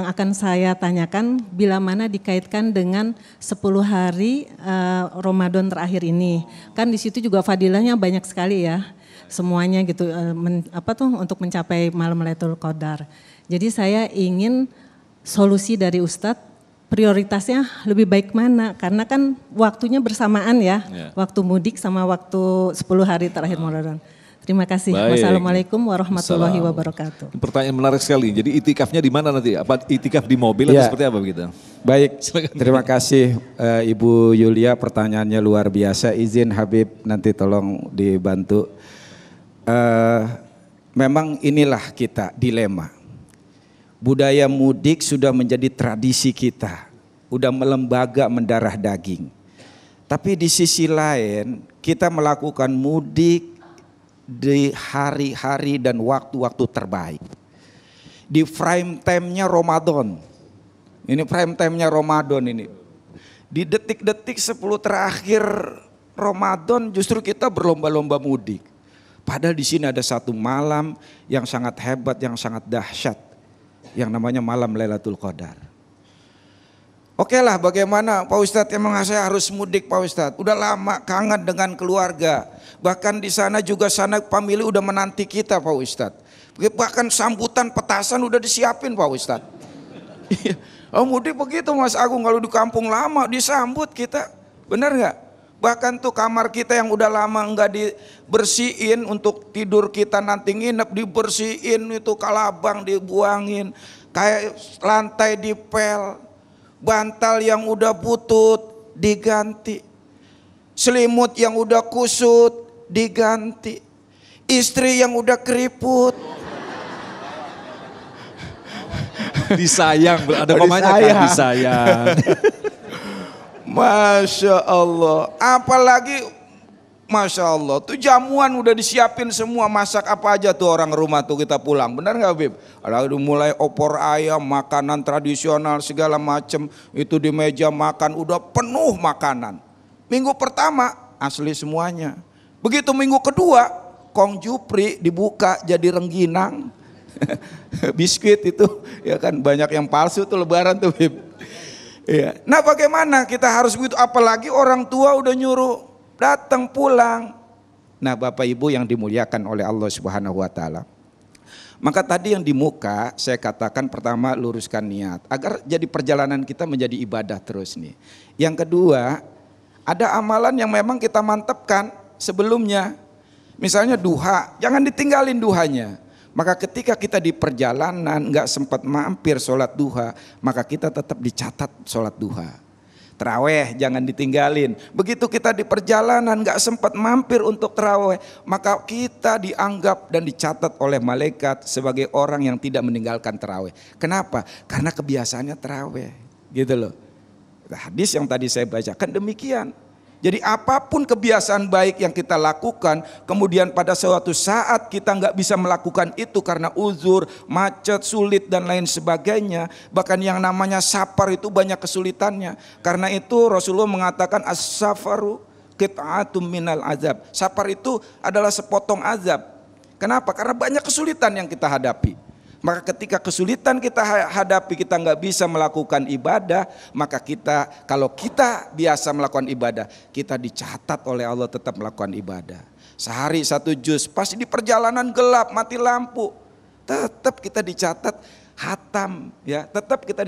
akan saya tanyakan bila mana dikaitkan dengan 10 hari Ramadan terakhir ini. Kan di situ juga fadilahnya banyak sekali ya. semuanya gitu untuk mencapai malam Lailatul Qadar. Jadi saya ingin solusi dari Ustadz, prioritasnya lebih baik mana? Karena kan waktunya bersamaan ya, waktu mudik sama waktu 10 hari terakhir Ramadan. Terima kasih. Baik. Wassalamualaikum warahmatullahi wabarakatuh. Pertanyaan menarik sekali. Jadi itikafnya di mana nanti? Apa itikaf di mobil atau seperti apa begitu? Baik, terima kasih Ibu Yulia, pertanyaannya luar biasa. Izin Habib nanti tolong dibantu. Memang inilah kita dilema. Budaya mudik sudah menjadi tradisi kita, udah melembaga mendarah daging. Tapi di sisi lain kita melakukan mudik di hari-hari dan waktu-waktu terbaik. Di prime time-nya Ramadan. Ini prime time-nya Ramadan ini. Di detik-detik 10 terakhir Ramadan justru kita berlomba-lomba mudik. Padahal di sini ada satu malam yang sangat hebat, yang sangat dahsyat. Yang namanya malam Lailatul Qadar. Oke lah, bagaimana Pak Ustadz, emang saya harus mudik Pak Ustadz. Udah lama kangen dengan keluarga. Bahkan di sana juga sanak famili udah menanti kita Pak Ustadz. Bahkan sambutan petasan udah disiapin Pak Ustadz. Oh mudik begitu Mas Agung, kalau di kampung lama disambut kita. Benar nggak? Bahkan tuh kamar kita yang udah lama nggak dibersihin untuk tidur kita nanti nginep, dibersihin, itu kalabang dibuangin. Kayak lantai dipel. Bantal yang udah butut diganti. Selimut yang udah kusut diganti. Istri yang udah keriput disayang, ada pemanya kan disayang. Masya Allah. Apalagi Masya Allah, tuh jamuan udah disiapin semua, masak apa aja tuh orang rumah tuh kita pulang. Benar gak Bib? Lalu mulai opor ayam, makanan tradisional segala macem. Itu di meja makan udah penuh makanan. Minggu pertama asli semuanya. Begitu minggu kedua, Kong Jupri dibuka jadi rengginang. Biskuit itu, ya kan banyak yang palsu tuh lebaran tuh Bib. Ya. Nah bagaimana kita harus begitu, apalagi orang tua udah nyuruh datang pulang. Nah Bapak Ibu yang dimuliakan oleh Allah Subhanahu wa taala. Maka tadi yang di muka saya katakan, pertama luruskan niat agar jadi perjalanan kita menjadi ibadah terus nih. Yang kedua, ada amalan yang memang kita mantapkan sebelumnya. Misalnya duha, jangan ditinggalin duhanya. Maka ketika kita di perjalanan nggak sempat mampir sholat duha, maka kita tetap dicatat sholat duha. Terawih jangan ditinggalin. Begitu kita di perjalanan gak sempat mampir untuk terawih, maka kita dianggap dan dicatat oleh malaikat sebagai orang yang tidak meninggalkan terawih. Kenapa? Karena kebiasaannya terawih. Gitu loh. Hadis yang tadi saya bacakan demikian. Jadi apapun kebiasaan baik yang kita lakukan, kemudian pada suatu saat kita nggak bisa melakukan itu karena uzur, macet, sulit dan lain sebagainya. Bahkan yang namanya safar itu banyak kesulitannya. Karena itu Rasulullah mengatakan as-safaru qit'atum minal azab. Safar itu adalah sepotong azab. Kenapa? Karena banyak kesulitan yang kita hadapi. Maka ketika kesulitan kita hadapi, kita nggak bisa melakukan ibadah, maka kita, kalau kita biasa melakukan ibadah, kita dicatat oleh Allah tetap melakukan ibadah. Sehari 1 juz, pasti di perjalanan gelap, mati lampu, tetap kita dicatat hatam, ya, tetap kita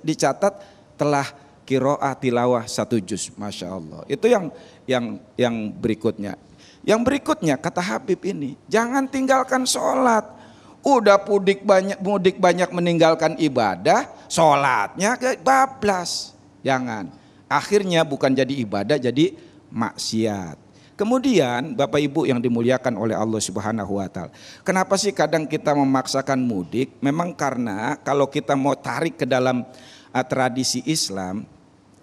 dicatat telah qiraah tilawah 1 juz, masya Allah. Itu yang berikutnya. Yang berikutnya kata Habib ini, jangan tinggalkan sholat. Udah mudik banyak meninggalkan ibadah, sholatnya bablas. Jangan. Akhirnya bukan jadi ibadah, jadi maksiat. Kemudian Bapak Ibu yang dimuliakan oleh Allah Subhanahu wa taala. Kenapa sih kadang kita memaksakan mudik? Memang karena kalau kita mau tarik ke dalam tradisi Islam,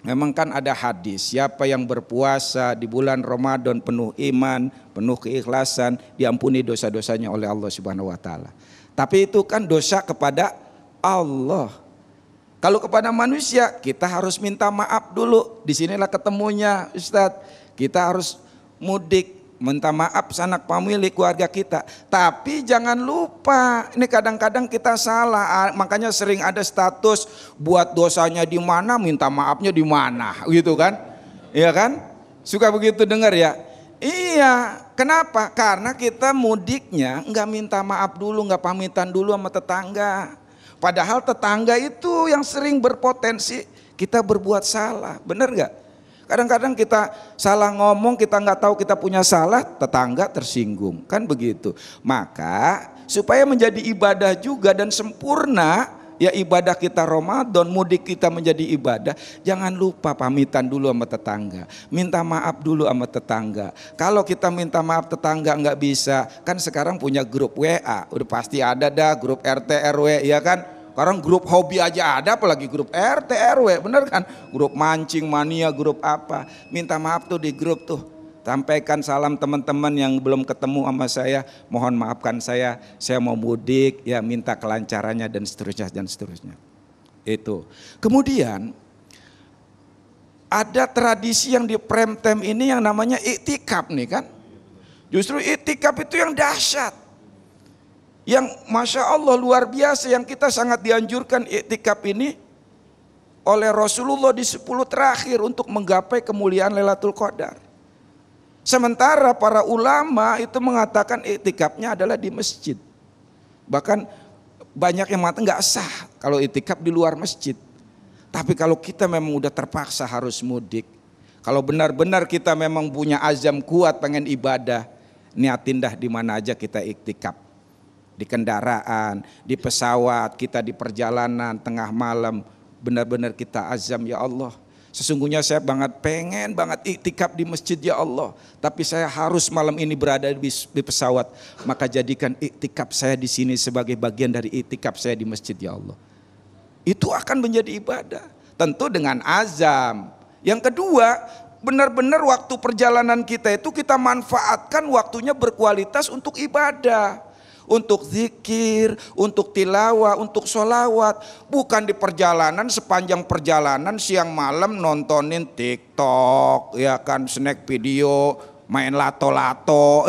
memang kan ada hadis, siapa yang berpuasa di bulan Ramadan penuh iman, penuh keikhlasan, diampuni dosa-dosanya oleh Allah Subhanahu wa taala. Tapi itu kan dosa kepada Allah. Kalau kepada manusia, kita harus minta maaf dulu. Disinilah ketemunya Ustadz. Kita harus mudik, minta maaf sanak famili keluarga kita. Tapi jangan lupa, ini kadang-kadang kita salah. Makanya sering ada status buat dosanya di mana, minta maafnya di mana, gitu kan? Iya kan? Suka begitu dengar ya? Iya, Kenapa? Karena kita mudiknya nggak minta maaf dulu, nggak pamitan dulu sama tetangga. Padahal tetangga itu yang sering berpotensi kita berbuat salah, benar nggak? Kadang-kadang kita salah ngomong, kita nggak tahu kita punya salah, tetangga tersinggung, kan begitu. Maka supaya menjadi ibadah juga dan sempurna, ya ibadah kita Ramadan, mudik kita menjadi ibadah, jangan lupa pamitan dulu sama tetangga, minta maaf dulu sama tetangga. Kalau kita minta maaf tetangga nggak bisa, kan sekarang punya grup WA, udah pasti ada dah grup RT RW, ya kan? Sekarang grup hobi aja ada, apalagi grup RT RW, bener kan? Grup mancing mania, grup apa? Minta maaf tuh di grup tuh. Sampaikan salam teman-teman yang belum ketemu sama saya, mohon maafkan saya mau mudik, ya minta kelancarannya dan seterusnya dan seterusnya. Itu. Kemudian ada tradisi yang di prime time ini yang namanya iktikaf nih kan. Justru iktikaf itu yang dahsyat. Yang Masya Allah luar biasa, yang kita sangat dianjurkan iktikaf ini oleh Rasulullah di 10 terakhir untuk menggapai kemuliaan Lailatul Qadar. Sementara para ulama itu mengatakan iktikafnya adalah di masjid. Bahkan banyak yang mengatakan nggak sah kalau iktikaf di luar masjid. Tapi kalau kita memang udah terpaksa harus mudik, kalau benar-benar kita memang punya azam kuat pengen ibadah, niatin dah di mana aja kita iktikaf. Di kendaraan, di pesawat, kita di perjalanan, tengah malam, benar-benar kita azam, ya Allah. Sesungguhnya saya pengen banget iktikaf di masjid ya Allah. Tapi saya harus malam ini berada di pesawat. Maka jadikan iktikaf saya di sini sebagai bagian dari iktikaf saya di masjid ya Allah. Itu akan menjadi ibadah. Tentu dengan azam. Yang kedua, benar-benar waktu perjalanan kita itu kita manfaatkan waktunya berkualitas untuk ibadah. Untuk zikir, untuk tilawah, untuk sholawat. Bukan di perjalanan, sepanjang perjalanan siang malam nontonin TikTok, ya kan, snack video, main lato-lato.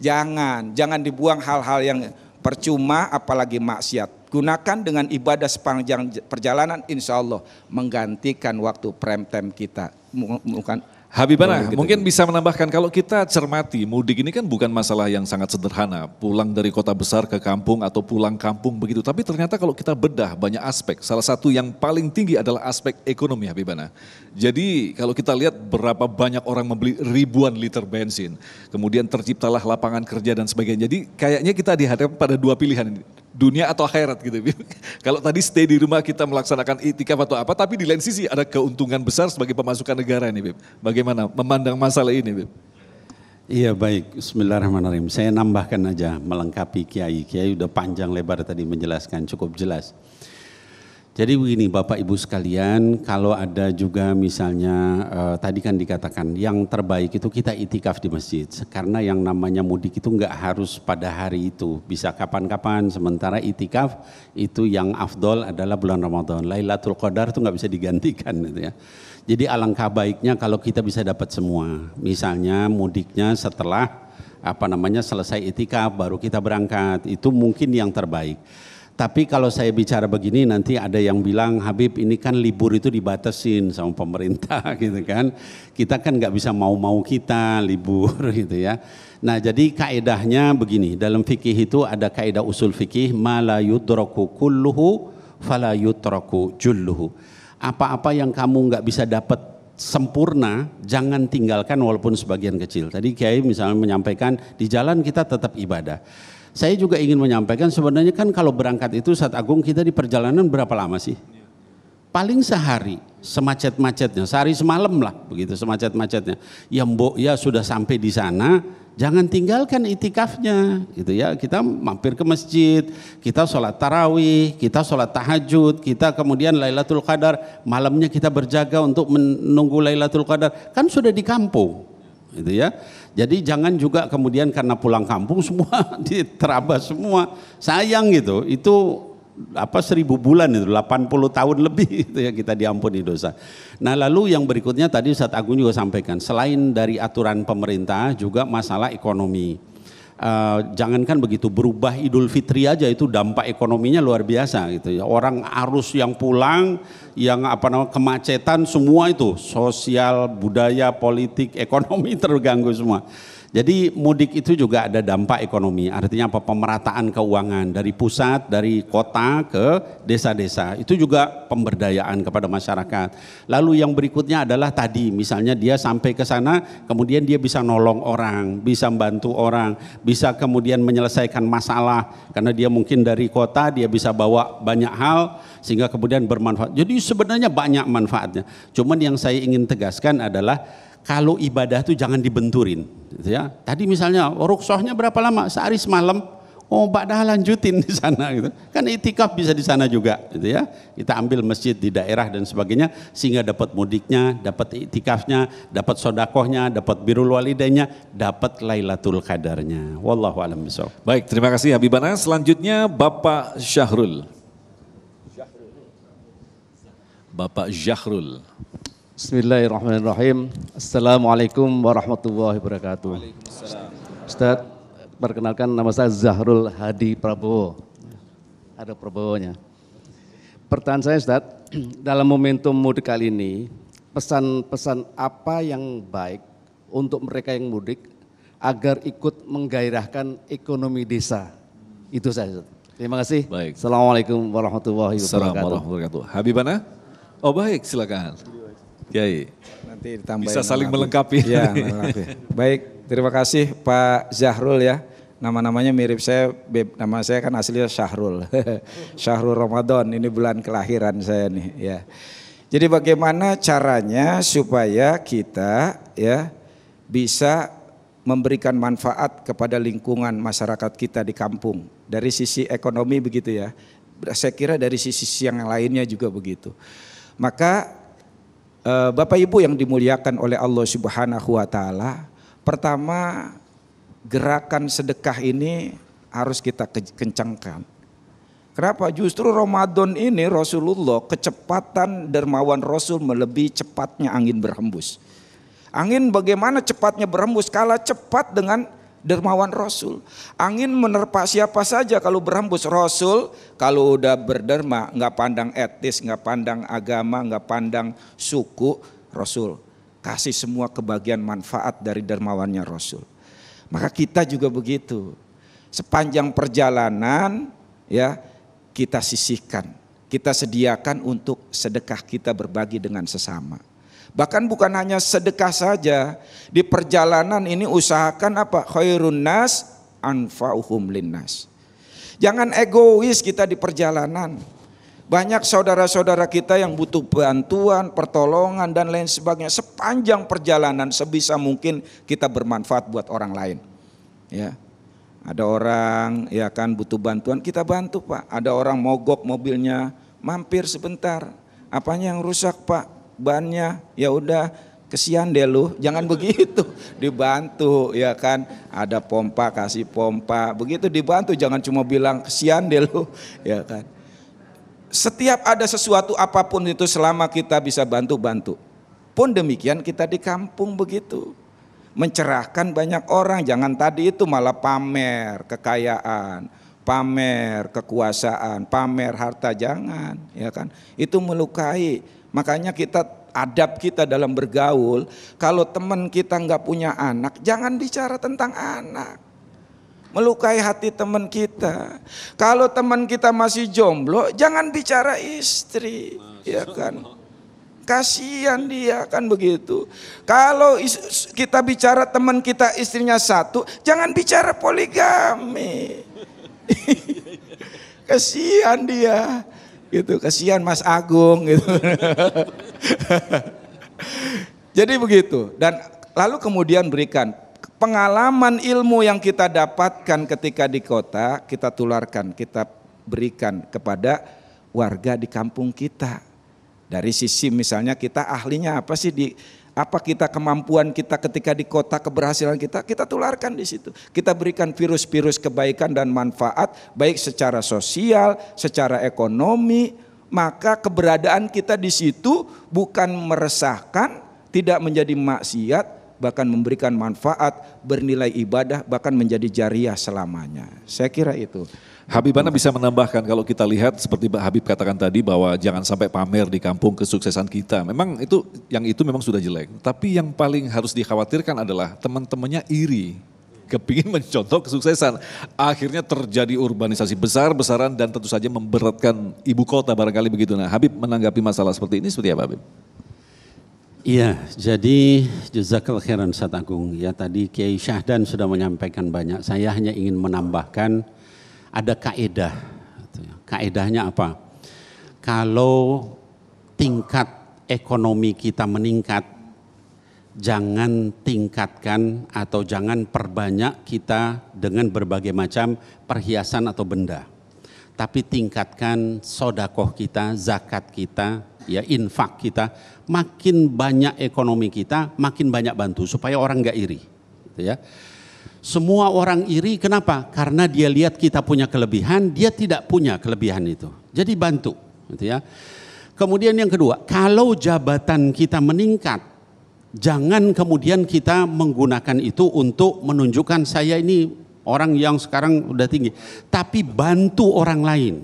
Jangan dibuang hal-hal yang percuma apalagi maksiat. Gunakan dengan ibadah sepanjang perjalanan, insya Allah menggantikan waktu prime time kita. Bukan Habibana, mungkin bisa menambahkan kalau kita cermati mudik ini kan bukan masalah yang sangat sederhana, pulang dari kota besar ke kampung atau pulang kampung begitu. Tapi ternyata kalau kita bedah banyak aspek, salah satu yang paling tinggi adalah aspek ekonomi Habibana. Jadi kalau kita lihat berapa banyak orang membeli ribuan liter bensin, kemudian terciptalah lapangan kerja dan sebagainya. Jadi kayaknya kita dihadapkan pada dua pilihan ini. Dunia atau akhirat gitu. Kalau tadi stay di rumah kita melaksanakan iktikaf atau apa, tapi di lain sisi ada keuntungan besar sebagai pemasukan negara ini, Bib. Bagaimana memandang masalah ini, Bib? Iya baik, bismillahirrahmanirrahim. Saya nambahkan aja melengkapi Kiai. Kiai udah panjang lebar tadi menjelaskan, cukup jelas. Jadi begini Bapak Ibu sekalian, kalau ada juga misalnya tadi kan dikatakan yang terbaik itu kita itikaf di masjid. Karena yang namanya mudik itu enggak harus pada hari itu, bisa kapan-kapan. Sementara itikaf itu yang afdol adalah bulan Ramadan. Lailatul Qadar itu enggak bisa digantikan gitu ya. Jadi alangkah baiknya kalau kita bisa dapat semua. Misalnya mudiknya setelah selesai itikaf baru kita berangkat, itu mungkin yang terbaik. Tapi kalau saya bicara begini nanti ada yang bilang Habib ini kan libur itu dibatasin sama pemerintah gitu kan. Kita kan nggak bisa mau-mau kita libur gitu ya. Nah jadi kaedahnya begini, dalam fikih itu ada kaedah usul fikih ma la yudraku kulluhu fala yutraku julluhu. Apa-apa yang kamu nggak bisa dapat sempurna jangan tinggalkan walaupun sebagian kecil. Tadi Kiai misalnya menyampaikan di jalan kita tetap ibadah. Saya juga ingin menyampaikan sebenarnya kan kalau berangkat itu Ustaz Agung kita di perjalanan berapa lama sih? Paling sehari, semacet-macetnya, sehari semalam lah begitu semacet-macetnya. Ya sudah sampai di sana, jangan tinggalkan itikafnya gitu ya. Kita mampir ke masjid, kita sholat tarawih, kita sholat tahajud, kita kemudian Lailatul Qadar, malamnya kita berjaga untuk menunggu Lailatul Qadar, kan sudah di kampung gitu ya. Jadi jangan juga kemudian karena pulang kampung semua diterabas semua, sayang gitu. Itu 1000 bulan itu 80 tahun lebih itu ya kita diampuni dosa. Nah lalu yang berikutnya tadi Ustaz Agung juga sampaikan, selain dari aturan pemerintah juga masalah ekonomi. Jangankan begitu, berubah Idul Fitri aja itu dampak ekonominya luar biasa gitu ya. Orang arus yang pulang, yang kemacetan semua itu, sosial, budaya, politik, ekonomi terganggu semua. Jadi mudik itu juga ada dampak ekonomi, artinya apa? Pemerataan keuangan dari pusat, dari kota ke desa-desa. Itu juga pemberdayaan kepada masyarakat. Lalu yang berikutnya adalah tadi, misalnya dia sampai ke sana, kemudian dia bisa nolong orang, bisa membantu orang, bisa kemudian menyelesaikan masalah. Karena dia mungkin dari kota, dia bisa bawa banyak hal, sehingga kemudian bermanfaat. Jadi sebenarnya banyak manfaatnya. Cuman yang saya ingin tegaskan adalah, kalau ibadah itu jangan dibenturin, gitu ya. Tadi misalnya rukhsahnya berapa lama? Sehari semalam. Oh, ba'dah lanjutin di sana, gitu. Kan itikaf bisa di sana juga, gitu ya. Kita ambil masjid di daerah dan sebagainya, sehingga dapat mudiknya, dapat itikafnya, dapat sodakohnya, dapat birrul walidainnya, dapat Lailatul Qadarnya. Wallahu a'lam bishawab. Baik, terima kasih Habibana. Selanjutnya Bapak Syahrul. Bapak Syahrul. Bismillahirrahmanirrahim. Assalamualaikum warahmatullahi wabarakatuh. Ustaz, perkenalkan nama saya Zahrul Hadi Prabowo. Ada Prabowonya. Pertanyaan saya Ustaz, dalam momentum mudik kali ini, pesan-pesan apa yang baik untuk mereka yang mudik agar ikut menggairahkan ekonomi desa? Itu saya Ustaz. Terima kasih. Baik. Assalamualaikum warahmatullahi Assalamualaikum wabarakatuh. warahmatullahi wabarakatuh. Habibana? Oh baik, silakan. Kiai. Nanti ditambahin. Bisa saling melengkapi. Ya, melengkapi. Baik, terima kasih Pak Zahrul ya. Nama-namanya mirip saya, nama saya kan aslinya Syahrul. Syahrul Ramadan, ini bulan kelahiran saya nih ya. Jadi bagaimana caranya supaya kita ya bisa memberikan manfaat kepada lingkungan masyarakat kita di kampung. Dari sisi ekonomi begitu ya. Saya kira dari sisi yang lainnya juga begitu. Maka Bapak Ibu yang dimuliakan oleh Allah Subhanahu wa taala, pertama gerakan sedekah ini harus kita kencangkan. Kenapa? Justru Ramadan ini Rasulullah, kecepatan dermawan Rasul melebihi cepatnya angin berhembus. Angin bagaimana cepatnya berhembus? Kalah cepat dengan dermawan Rasul. Angin menerpa siapa saja kalau berhembus. Rasul kalau udah berderma nggak pandang etis, nggak pandang agama, nggak pandang suku. Rasul kasih semua kebagian manfaat dari dermawannya Rasul. Maka kita juga begitu. Sepanjang perjalanan ya kita sisihkan, kita sediakan untuk sedekah kita berbagi dengan sesama. Bahkan bukan hanya sedekah saja, di perjalanan ini usahakan apa? Khairun nas anfa'uhum linnas. Jangan egois kita di perjalanan. Banyak saudara-saudara kita yang butuh bantuan, pertolongan dan lain sebagainya. Sepanjang perjalanan sebisa mungkin kita bermanfaat buat orang lain. Ya. Ada orang ya kan butuh bantuan, kita bantu Pak. Ada orang mogok mobilnya, mampir sebentar. Apanya yang rusak Pak? Bannya, ya udah kesian deh lu, jangan begitu, dibantu ya kan, ada pompa kasih pompa, begitu dibantu, jangan cuma bilang kesian deh lu, ya kan. Setiap ada sesuatu apapun itu selama kita bisa bantu-bantu. Pun demikian kita di kampung begitu, mencerahkan banyak orang, jangan tadi itu malah pamer kekayaan, pamer kekuasaan, pamer harta, jangan, ya kan, itu melukai. Makanya adab kita dalam bergaul, kalau teman kita nggak punya anak, jangan bicara tentang anak. Melukai hati teman kita. Kalau teman kita masih jomblo, jangan bicara istri, ya kan. Kasihan dia kan begitu. Kalau kita bicara teman kita istrinya satu, jangan bicara poligami. Kasihan dia. Gitu, kasihan Mas Agung gitu. Jadi begitu, dan lalu kemudian berikan pengalaman ilmu yang kita dapatkan ketika di kota, kita tularkan, kita berikan kepada warga di kampung kita. Dari sisi misalnya kita ahlinya apa sih apa kita kemampuan kita ketika di kota, keberhasilan kita tularkan di situ. Kita berikan virus-virus kebaikan dan manfaat baik secara sosial, secara ekonomi, maka keberadaan kita di situ bukan meresahkan, tidak menjadi maksiat, bahkan memberikan manfaat, bernilai ibadah, bahkan menjadi jariah selamanya. Saya kira itu. Habibana bisa menambahkan kalau kita lihat seperti Mbak Habib katakan tadi bahwa jangan sampai pamer di kampung kesuksesan kita. Memang itu memang sudah jelek. Tapi yang paling harus dikhawatirkan adalah teman-temannya iri. Kepingin mencontoh kesuksesan. Akhirnya terjadi urbanisasi besar-besaran dan tentu saja memberatkan ibu kota barangkali begitu. Nah Habib menanggapi masalah seperti ini seperti apa Habib? Iya, jadi jazakallahu khairan Ustaz Agung. Ya tadi Kiai Syahdan sudah menyampaikan banyak. Saya hanya ingin menambahkan ada kaedah. Kaedahnya apa? Kalau tingkat ekonomi kita meningkat, jangan tingkatkan atau jangan perbanyak kita dengan berbagai macam perhiasan atau benda. Tapi tingkatkan sodakoh kita, zakat kita, ya infak kita. Makin banyak ekonomi kita, makin banyak bantu supaya orang gak iri. Gitu ya. Semua orang iri, kenapa? Karena dia lihat kita punya kelebihan, dia tidak punya kelebihan itu. Jadi bantu, gitu ya. Kemudian yang kedua, kalau jabatan kita meningkat, jangan kemudian kita menggunakan itu untuk menunjukkan saya ini orang yang sekarang udah tinggi. Tapi bantu orang lain.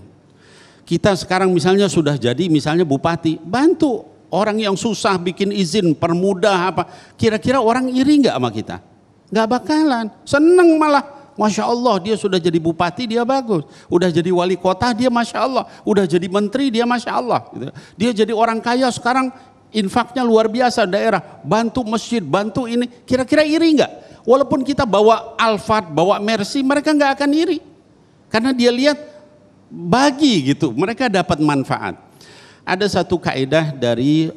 Kita sekarang misalnya sudah jadi misalnya bupati, bantu orang yang susah bikin izin, permudah apa. Kira-kira orang iri nggak sama kita? Nggak bakalan, seneng malah. Masya Allah dia sudah jadi bupati dia bagus. Udah jadi wali kota dia Masya Allah. Udah jadi menteri dia Masya Allah. Dia jadi orang kaya sekarang infaknya luar biasa daerah. Bantu masjid, bantu ini. Kira-kira iri nggak? Walaupun kita bawa Alphard, bawa Mercy mereka nggak akan iri. Karena dia lihat bagi gitu. Mereka dapat manfaat. Ada satu kaidah dari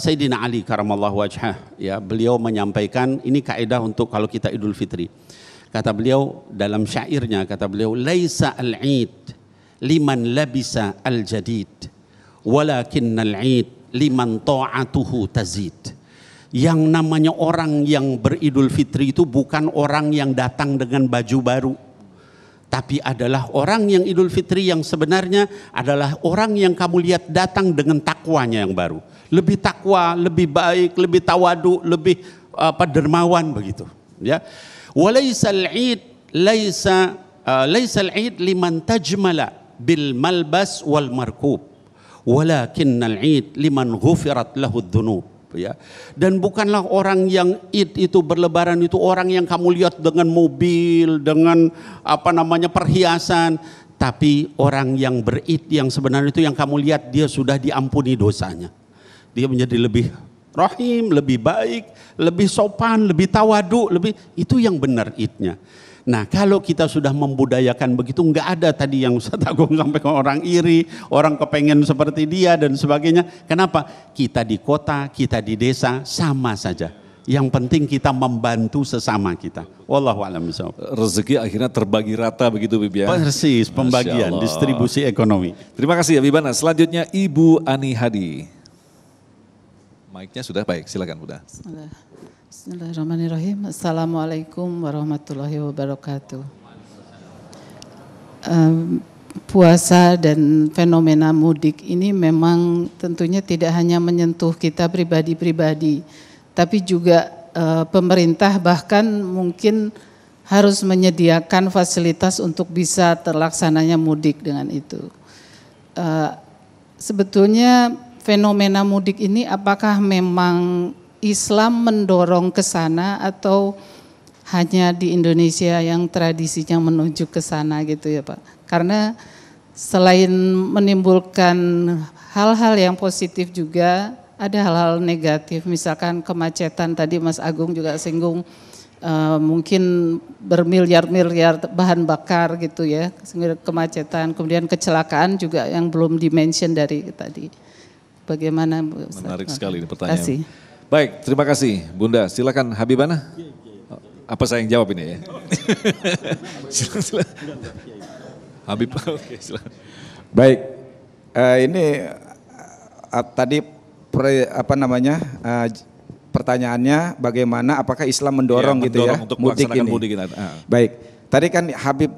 Sayyidina Ali karamallahu wajhah, ya, beliau menyampaikan ini kaidah untuk kalau kita Idul Fitri. Kata beliau dalam syairnya, kata beliau, laisa al-'id liman labisa al-jadid walakinnal 'id liman ta'atuhu tazid. Yang namanya orang yang beridul fitri itu bukan orang yang datang dengan baju baru. Tapi adalah orang yang Idul Fitri yang sebenarnya adalah orang yang kamu lihat datang dengan takwanya yang baru. Lebih takwa, lebih baik, lebih tawadu, lebih dermawan begitu. Ya. Walaisal 'id laisal 'id liman tajmala bil malbas wal markub. Walakinnal 'id liman ghufirat lahu dzunub. Ya. Dan bukanlah orang yang Id itu berlebaran itu orang yang kamu lihat dengan mobil, dengan perhiasan, tapi orang yang berid yang sebenarnya itu yang kamu lihat dia sudah diampuni dosanya. Dia menjadi lebih rahim, lebih baik, lebih sopan, lebih tawadu, itu yang benar Idnya. Nah kalau kita sudah membudayakan begitu, nggak ada tadi yang Ustaz Agung sampaikan orang iri, orang kepengen seperti dia dan sebagainya. Kenapa? Kita di kota, kita di desa sama saja. Yang penting kita membantu sesama kita. Wallahu a'lam bishawab. Rezeki akhirnya terbagi rata begitu Bib ya. Persis, pembagian, distribusi ekonomi. Terima kasih ya Bibana. Selanjutnya Ibu Ani Hadi. Mic-nya sudah baik, silakan Bunda. Bismillahirrahmanirrahim. Assalamualaikum warahmatullahi wabarakatuh. Puasa dan fenomena mudik ini memang tentunya tidak hanya menyentuh kita pribadi-pribadi, tapi juga pemerintah bahkan mungkin harus menyediakan fasilitas untuk bisa terlaksananya mudik dengan itu. Sebetulnya fenomena mudik ini apakah memang Islam mendorong ke sana atau hanya di Indonesia yang tradisinya menuju ke sana gitu ya Pak? Karena selain menimbulkan hal-hal yang positif juga ada hal-hal negatif, misalkan kemacetan tadi Mas Agung juga singgung, mungkin bermiliar-miliar bahan bakar gitu ya, kemacetan, kemudian kecelakaan juga yang belum dimention dari tadi. Bagaimana Bu Ustaz? Menarik sekali ini pertanyaan. Terima kasih. Baik, terima kasih Bunda. Silakan Habibana. Apa saya yang jawab ini ya? Silakan. Habib, oke silakan. Baik, ini tadi pertanyaannya bagaimana apakah Islam mendorong gitu ya untuk mudik ini. Mudik ini. Baik, tadi kan Habib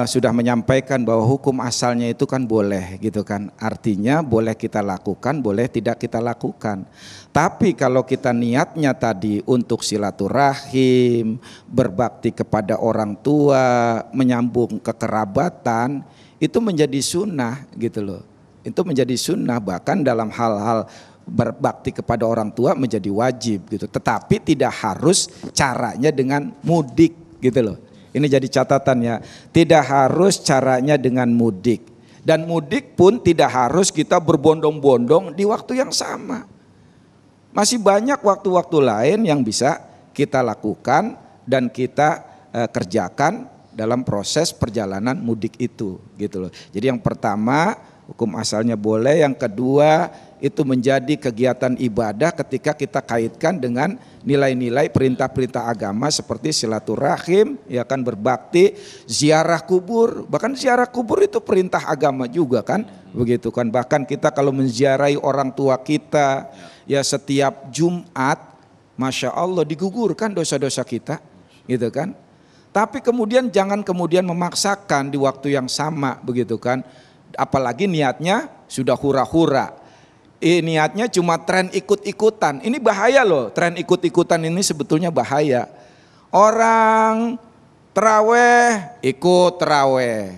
sudah menyampaikan bahwa hukum asalnya itu kan boleh gitu kan. Artinya boleh kita lakukan, boleh tidak kita lakukan. Tapi kalau kita niatnya tadi untuk silaturahim, berbakti kepada orang tua, menyambung kekerabatan, itu menjadi sunnah gitu loh. Itu menjadi sunnah, bahkan dalam hal-hal berbakti kepada orang tua menjadi wajib gitu. Tetapi tidak harus caranya dengan mudik gitu loh. Ini jadi catatan ya. Tidak harus caranya dengan mudik. Dan mudik pun tidak harus kita berbondong-bondong di waktu yang sama. Masih banyak waktu-waktu lain yang bisa kita lakukan dan kita kerjakan dalam proses perjalanan mudik itu gitu loh. Jadi yang pertama hukum asalnya boleh, yang kedua itu menjadi kegiatan ibadah ketika kita kaitkan dengan nilai-nilai perintah-perintah agama seperti silaturahim, ya kan, berbakti, ziarah kubur. Bahkan ziarah kubur itu perintah agama juga kan, begitu kan. Bahkan kita kalau menziarahi orang tua kita ya setiap Jumat, Masya Allah digugurkan dosa-dosa kita gitu kan. Tapi kemudian jangan kemudian memaksakan di waktu yang sama begitu kan. Apalagi niatnya sudah hura-hura. Niatnya cuma tren ikut-ikutan. Ini bahaya loh, tren ikut-ikutan ini sebetulnya bahaya. Orang terawih ikut terawih.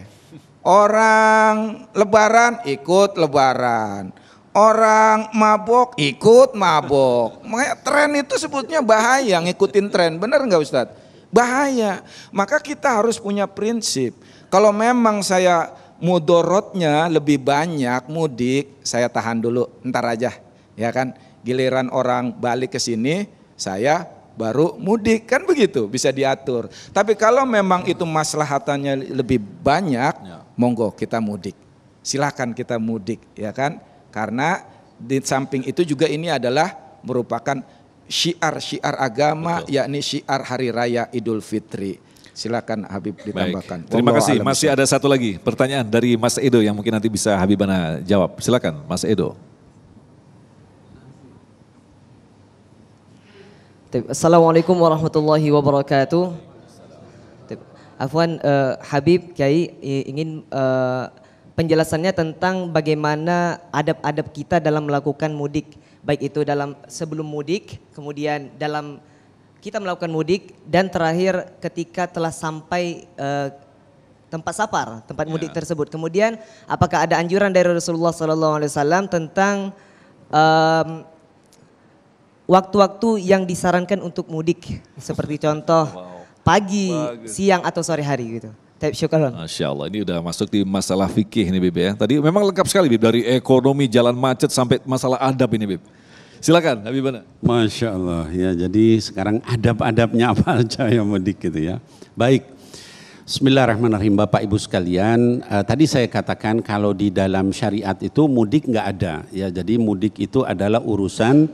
Orang lebaran ikut lebaran. Orang mabok ikut mabok. Makanya tren itu sebetulnya bahaya, ngikutin tren. Benar nggak Ustadz? Bahaya. Maka kita harus punya prinsip. Kalau memang saya mudorotnya lebih banyak mudik, saya tahan dulu, ntar aja, ya kan. Giliran orang balik ke sini, saya baru mudik, kan begitu, bisa diatur. Tapi kalau memang itu maslahatannya lebih banyak, monggo kita mudik. Silakan kita mudik, ya kan. Karena di samping itu juga ini adalah merupakan syiar agama, yakni syiar Hari Raya Idul Fitri. Silakan Habib ditambahkan. Baik. Terima kasih. Masih ada satu lagi pertanyaan dari Mas Edo yang mungkin nanti bisa Habibana jawab. Silakan Mas Edo. Assalamualaikum warahmatullahi wabarakatuh. Afwan, Habib Kiai ingin penjelasannya tentang bagaimana adab-adab kita dalam melakukan mudik. Baik itu dalam sebelum mudik, kemudian dalam kita melakukan mudik, dan terakhir ketika telah sampai tempat safar, tempat mudik tersebut. Kemudian apakah ada anjuran dari Rasulullah SAW tentang waktu-waktu yang disarankan untuk mudik, seperti contoh pagi, siang atau sore hari gitu. Syukur. Masya Allah, ini udah masuk di masalah fikih ini Bib ya. Tadi memang lengkap sekali Bib, dari ekonomi, jalan macet sampai masalah adab ini Bib. Silakan Habibana. Masya Allah ya, jadi sekarang adab-adabnya apa aja yang mudik gitu ya. Baik, Bismillahirrahmanirrahim Bapak Ibu sekalian. Tadi saya katakan kalau di dalam syariat itu mudik nggak ada ya. Jadi mudik itu adalah urusan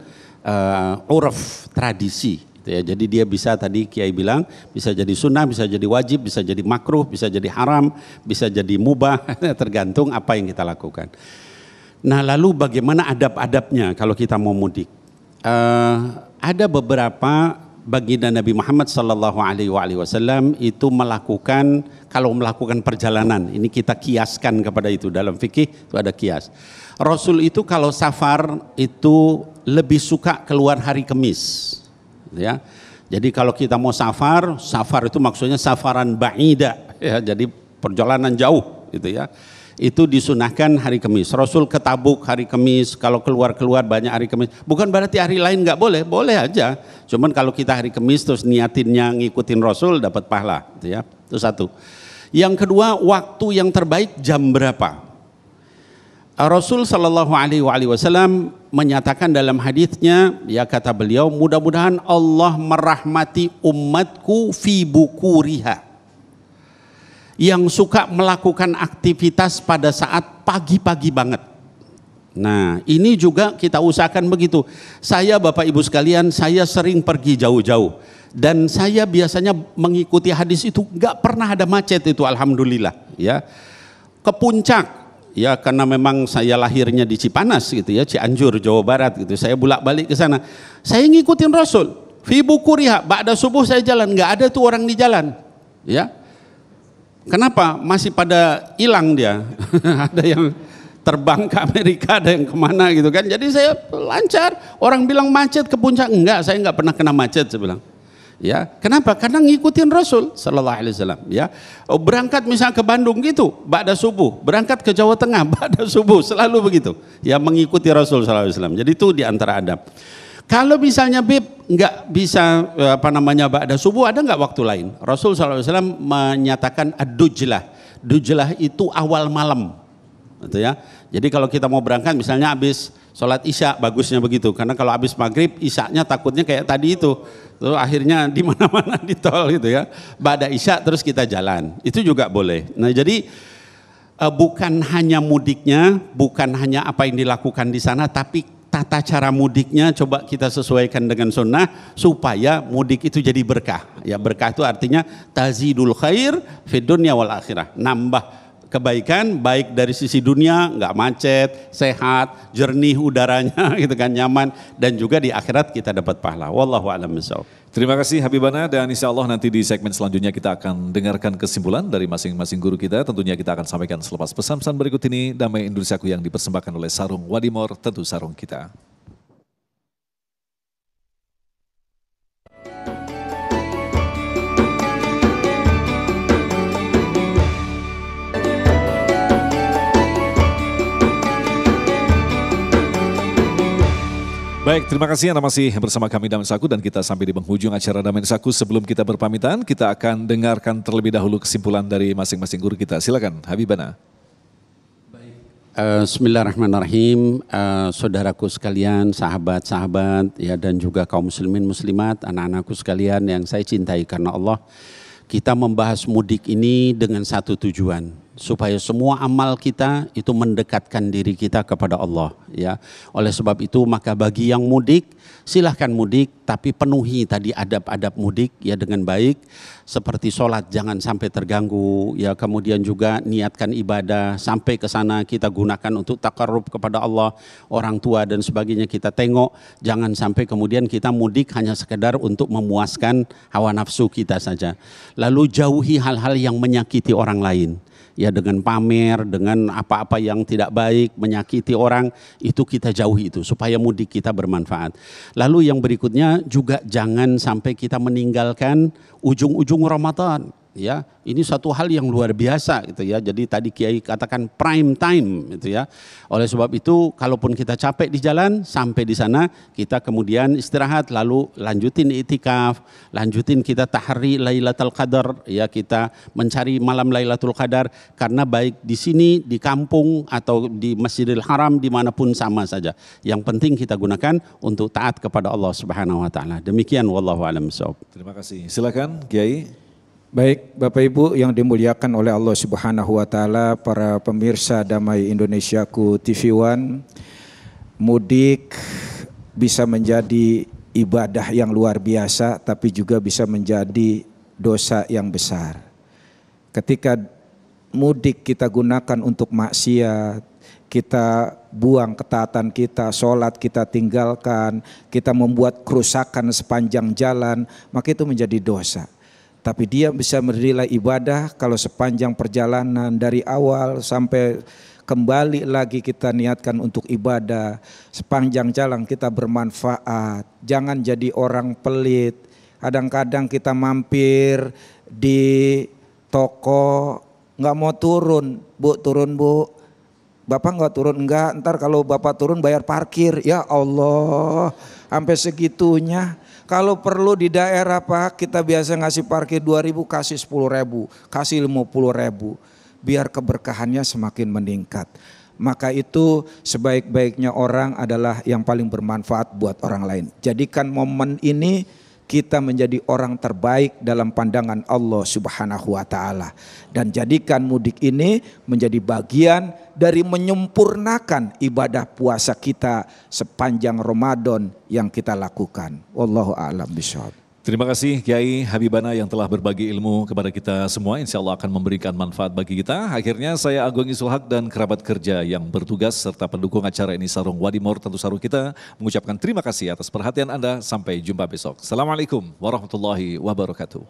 uruf, tradisi. Ya, jadi dia bisa, tadi Kiai bilang, bisa jadi sunnah, bisa jadi wajib, bisa jadi makruh, bisa jadi haram, bisa jadi mubah, tergantung apa yang kita lakukan. Nah lalu bagaimana adab-adabnya kalau kita mau mudik? Ada beberapa baginda Nabi Muhammad SAW itu melakukan, kalau melakukan perjalanan, ini kita kiaskan kepada itu, dalam fikih itu ada kias. Rasul itu kalau safar itu lebih suka keluar hari Kamis. Ya, jadi kalau kita mau safar itu maksudnya safaran ba'ida, ya, jadi perjalanan jauh, gitu ya. Itu disunahkan hari Kamis. Rasul ke Tabuk hari Kamis, kalau keluar banyak hari Kamis. Bukan berarti hari lain nggak boleh, boleh aja. Cuman kalau kita hari Kamis terus niatinnya ngikutin Rasul dapat pahala, gitu ya. Itu satu. Yang kedua, waktu yang terbaik jam berapa? Rasul Shallallahu Alaihi Wasallam menyatakan dalam hadisnya, ya kata beliau, mudah-mudahan Allah merahmati umatku fi bukuriha, yang suka melakukan aktivitas pada saat pagi-pagi banget. Nah ini juga kita usahakan begitu. Saya Bapak Ibu sekalian, saya sering pergi jauh-jauh dan saya biasanya mengikuti hadis itu, nggak pernah ada macet itu, alhamdulillah ya. Ke puncak. Ya karena memang saya lahirnya di Cipanas gitu ya, Cianjur, Jawa Barat gitu. Saya bolak-balik ke sana. Saya ngikutin Rasul. Fi bukuriha, ba'da subuh saya jalan, nggak ada tuh orang di jalan. Ya. Kenapa? Masih pada hilang dia. Ada yang terbang ke Amerika, ada yang kemana gitu kan. Jadi saya lancar. Orang bilang macet ke puncak, enggak, saya nggak pernah kena macet, saya bilang. Ya, kenapa? Karena ngikutin Rasul sallallahu alaihi wasallam, ya. Berangkat misal ke Bandung gitu, ba'da subuh, berangkat ke Jawa Tengah ba'da subuh, selalu begitu. Ya, mengikuti Rasul sallallahu alaihi wasallam. Jadi itu di antara adab. Kalau misalnya Bib nggak bisa ba'da subuh, ada nggak waktu lain? Rasul sallallahu alaihi wasallam menyatakan ad-dujlah. Dujlah itu awal malam. Gitu ya. Jadi kalau kita mau berangkat misalnya habis sholat isya, bagusnya begitu. Karena kalau habis maghrib, isyanya takutnya kayak tadi itu. Terus akhirnya di mana-mana di tol gitu ya. Ba'da isya terus kita jalan. Itu juga boleh. Nah jadi bukan hanya mudiknya, bukan hanya apa yang dilakukan di sana, tapi tata cara mudiknya coba kita sesuaikan dengan sunnah supaya mudik itu jadi berkah. Ya, berkah itu artinya tazidul khair fid dunya wal akhirah. Nambah kebaikan baik dari sisi dunia, nggak macet, sehat, jernih udaranya gitu kan, nyaman, dan juga di akhirat kita dapat pahala. Wallahu a'lam bishawab. Terima kasih Habibana, dan insya Allah nanti di segmen selanjutnya kita akan dengarkan kesimpulan dari masing-masing guru kita. Tentunya kita akan sampaikan selepas pesan-pesan berikut ini. Damai Indonesiaku yang dipersembahkan oleh Sarung Wadimor, tentu sarung kita. Baik, terima kasih Anda masih bersama kami Damai Saku, dan kita sampai di penghujung acara Damai Saku. Sebelum kita berpamitan, kita akan dengarkan terlebih dahulu kesimpulan dari masing-masing guru kita. Silakan Habibana. Bismillahirrahmanirrahim. Saudaraku sekalian, sahabat-sahabat ya, dan juga kaum muslimin muslimat, anak-anakku sekalian yang saya cintai karena Allah. Kita membahas mudik ini dengan satu tujuan, supaya semua amal kita itu mendekatkan diri kita kepada Allah, ya. Oleh sebab itu maka bagi yang mudik, silahkan mudik, tapi penuhi tadi adab-adab mudik ya dengan baik, seperti sholat jangan sampai terganggu, ya. Kemudian juga niatkan ibadah, sampai ke sana kita gunakan untuk takarrub kepada Allah, orang tua dan sebagainya kita tengok, jangan sampai kemudian kita mudik hanya sekedar untuk memuaskan hawa nafsu kita saja. Lalu jauhi hal-hal yang menyakiti orang lain. Ya, dengan pamer, dengan apa-apa yang tidak baik, menyakiti orang, itu kita jauhi itu supaya mudik kita bermanfaat. Lalu yang berikutnya juga jangan sampai kita meninggalkan ujung-ujung Ramadan. Ya, ini satu hal yang luar biasa gitu ya. Jadi tadi Kiai katakan prime time gitu ya. Oleh sebab itu kalaupun kita capek di jalan, sampai di sana kita kemudian istirahat, lalu lanjutin itikaf, lanjutin kita tahri Lailatul Qadar ya, kita mencari malam Lailatul Qadar, karena baik di sini, di kampung atau di Masjidil Haram, dimanapun sama saja. Yang penting kita gunakan untuk taat kepada Allah Subhanahu wa taala. Demikian wallahu a'lam bishawab. Terima kasih. Silakan Kiai. Baik, Bapak Ibu yang dimuliakan oleh Allah Subhanahu wa taala, para pemirsa Damai Indonesiaku TV One, mudik bisa menjadi ibadah yang luar biasa, tapi juga bisa menjadi dosa yang besar. Ketika mudik kita gunakan untuk maksiat, kita buang ketaatan kita, sholat kita tinggalkan, kita membuat kerusakan sepanjang jalan, maka itu menjadi dosa. Tapi dia bisa bernilai ibadah kalau sepanjang perjalanan dari awal sampai kembali lagi kita niatkan untuk ibadah. Sepanjang jalan kita bermanfaat. Jangan jadi orang pelit. Kadang-kadang kita mampir di toko, nggak mau turun. Bu, turun bu. Bapak nggak turun? Enggak, ntar kalau bapak turun bayar parkir. Ya Allah, sampai segitunya. Kalau perlu di daerah Pak, kita biasa ngasih parkir 2.000, kasih 10.000, kasih 50.000, biar keberkahannya semakin meningkat. Maka itu sebaik-baiknya orang adalah yang paling bermanfaat buat orang lain. Jadikan momen ini kita menjadi orang terbaik dalam pandangan Allah Subhanahu wa taala, dan jadikan mudik ini menjadi bagian dari menyempurnakan ibadah puasa kita sepanjang Ramadan yang kita lakukan. Wallahu a'lam bishawab. Terima kasih Kiai Habibana yang telah berbagi ilmu kepada kita semua. Insya Allah akan memberikan manfaat bagi kita. Akhirnya saya Agung Isul Haq dan kerabat kerja yang bertugas serta pendukung acara ini Sarung Wadimor, tentu sarung kita, mengucapkan terima kasih atas perhatian Anda. Sampai jumpa besok. Assalamualaikum warahmatullahi wabarakatuh.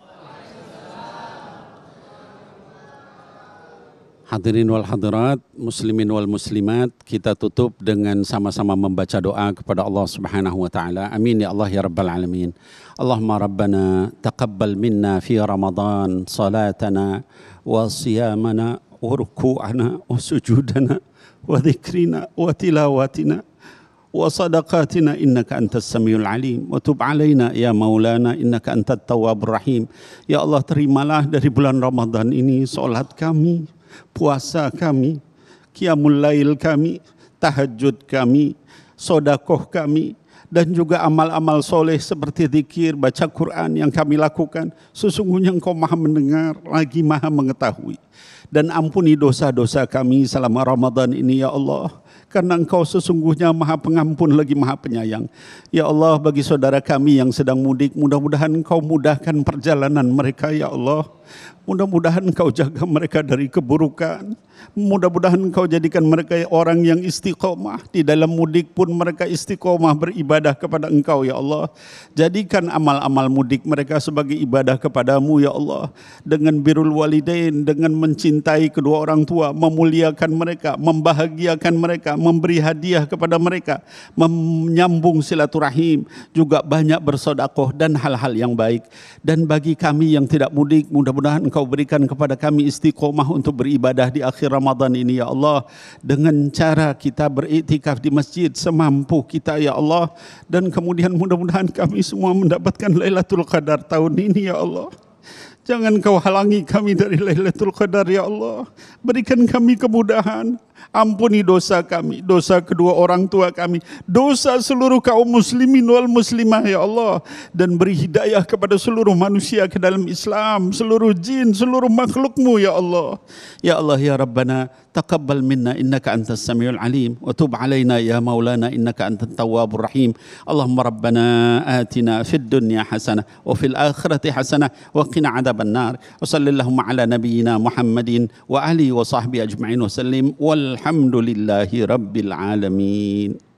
Hadirin wal hadirat, muslimin wal muslimat, kita tutup dengan sama-sama membaca doa kepada Allah Subhanahu wa taala. Amin ya Allah ya rabbal alamin. Allahumma rabbana taqabbal minna fi Ramadan salatana wa siyamana wa ruku'ana wa sujudana wa dhikrina wa tilawatina wa sadaqatina innaka antas samiul alim wa tub alaina ya maulana innaka antat tawwabur rahim. Ya Allah, terimalah dari bulan Ramadan ini salat kami, puasa kami, qiyamul lail kami, tahajud kami, sodakoh kami, dan juga amal-amal soleh seperti zikir, baca Quran yang kami lakukan. Sesungguhnya Engkau maha mendengar lagi maha mengetahui. Dan ampuni dosa-dosa kami selama Ramadan ini ya Allah, karena Engkau sesungguhnya maha pengampun lagi maha penyayang. Ya Allah, bagi saudara kami yang sedang mudik, mudah-mudahan Engkau mudahkan perjalanan mereka ya Allah. Mudah-mudahan Engkau jaga mereka dari keburukan. Mudah-mudahan Engkau jadikan mereka orang yang istiqomah. Di dalam mudik pun mereka istiqomah beribadah kepada Engkau ya Allah. Jadikan amal-amal mudik mereka sebagai ibadah kepadamu ya Allah. Dengan birrul walidain, dengan mencintai kedua orang tua, memuliakan mereka, membahagiakan mereka, memberi hadiah kepada mereka, menyambung silaturahim, juga banyak bersedekah dan hal-hal yang baik. Dan bagi kami yang tidak mudik, mudah-mudahan Engkau berikan kepada kami istiqomah untuk beribadah di akhir Ramadan ini ya Allah, dengan cara kita beriktikaf di masjid semampu kita ya Allah, dan kemudian mudah-mudahan kami semua mendapatkan Lailatul Qadar tahun ini ya Allah. Jangan Kau halangi kami dari Lailatul Qadar ya Allah. Berikan kami kemudahan. Ampuni dosa kami, dosa kedua orang tua kami, dosa seluruh kaum muslimin wal muslimah ya Allah. Dan beri hidayah kepada seluruh manusia ke dalam Islam, seluruh jin, seluruh makhlukmu ya Allah. Ya Allah ya Rabbana, taqabbal minna innaka antas samiul alim, wa tub alaina ya maulana innaka antat tawwabur rahim. Allahumma rabbana atina fid dunya hasanah wa fil akhirati hasanah wa qina adzaban nar. Wa sallallahu ala nabiyyina Muhammadin wa alihi wa sahbihi ajma'in wa sallim. Walhamdulillahi rabbil alamin.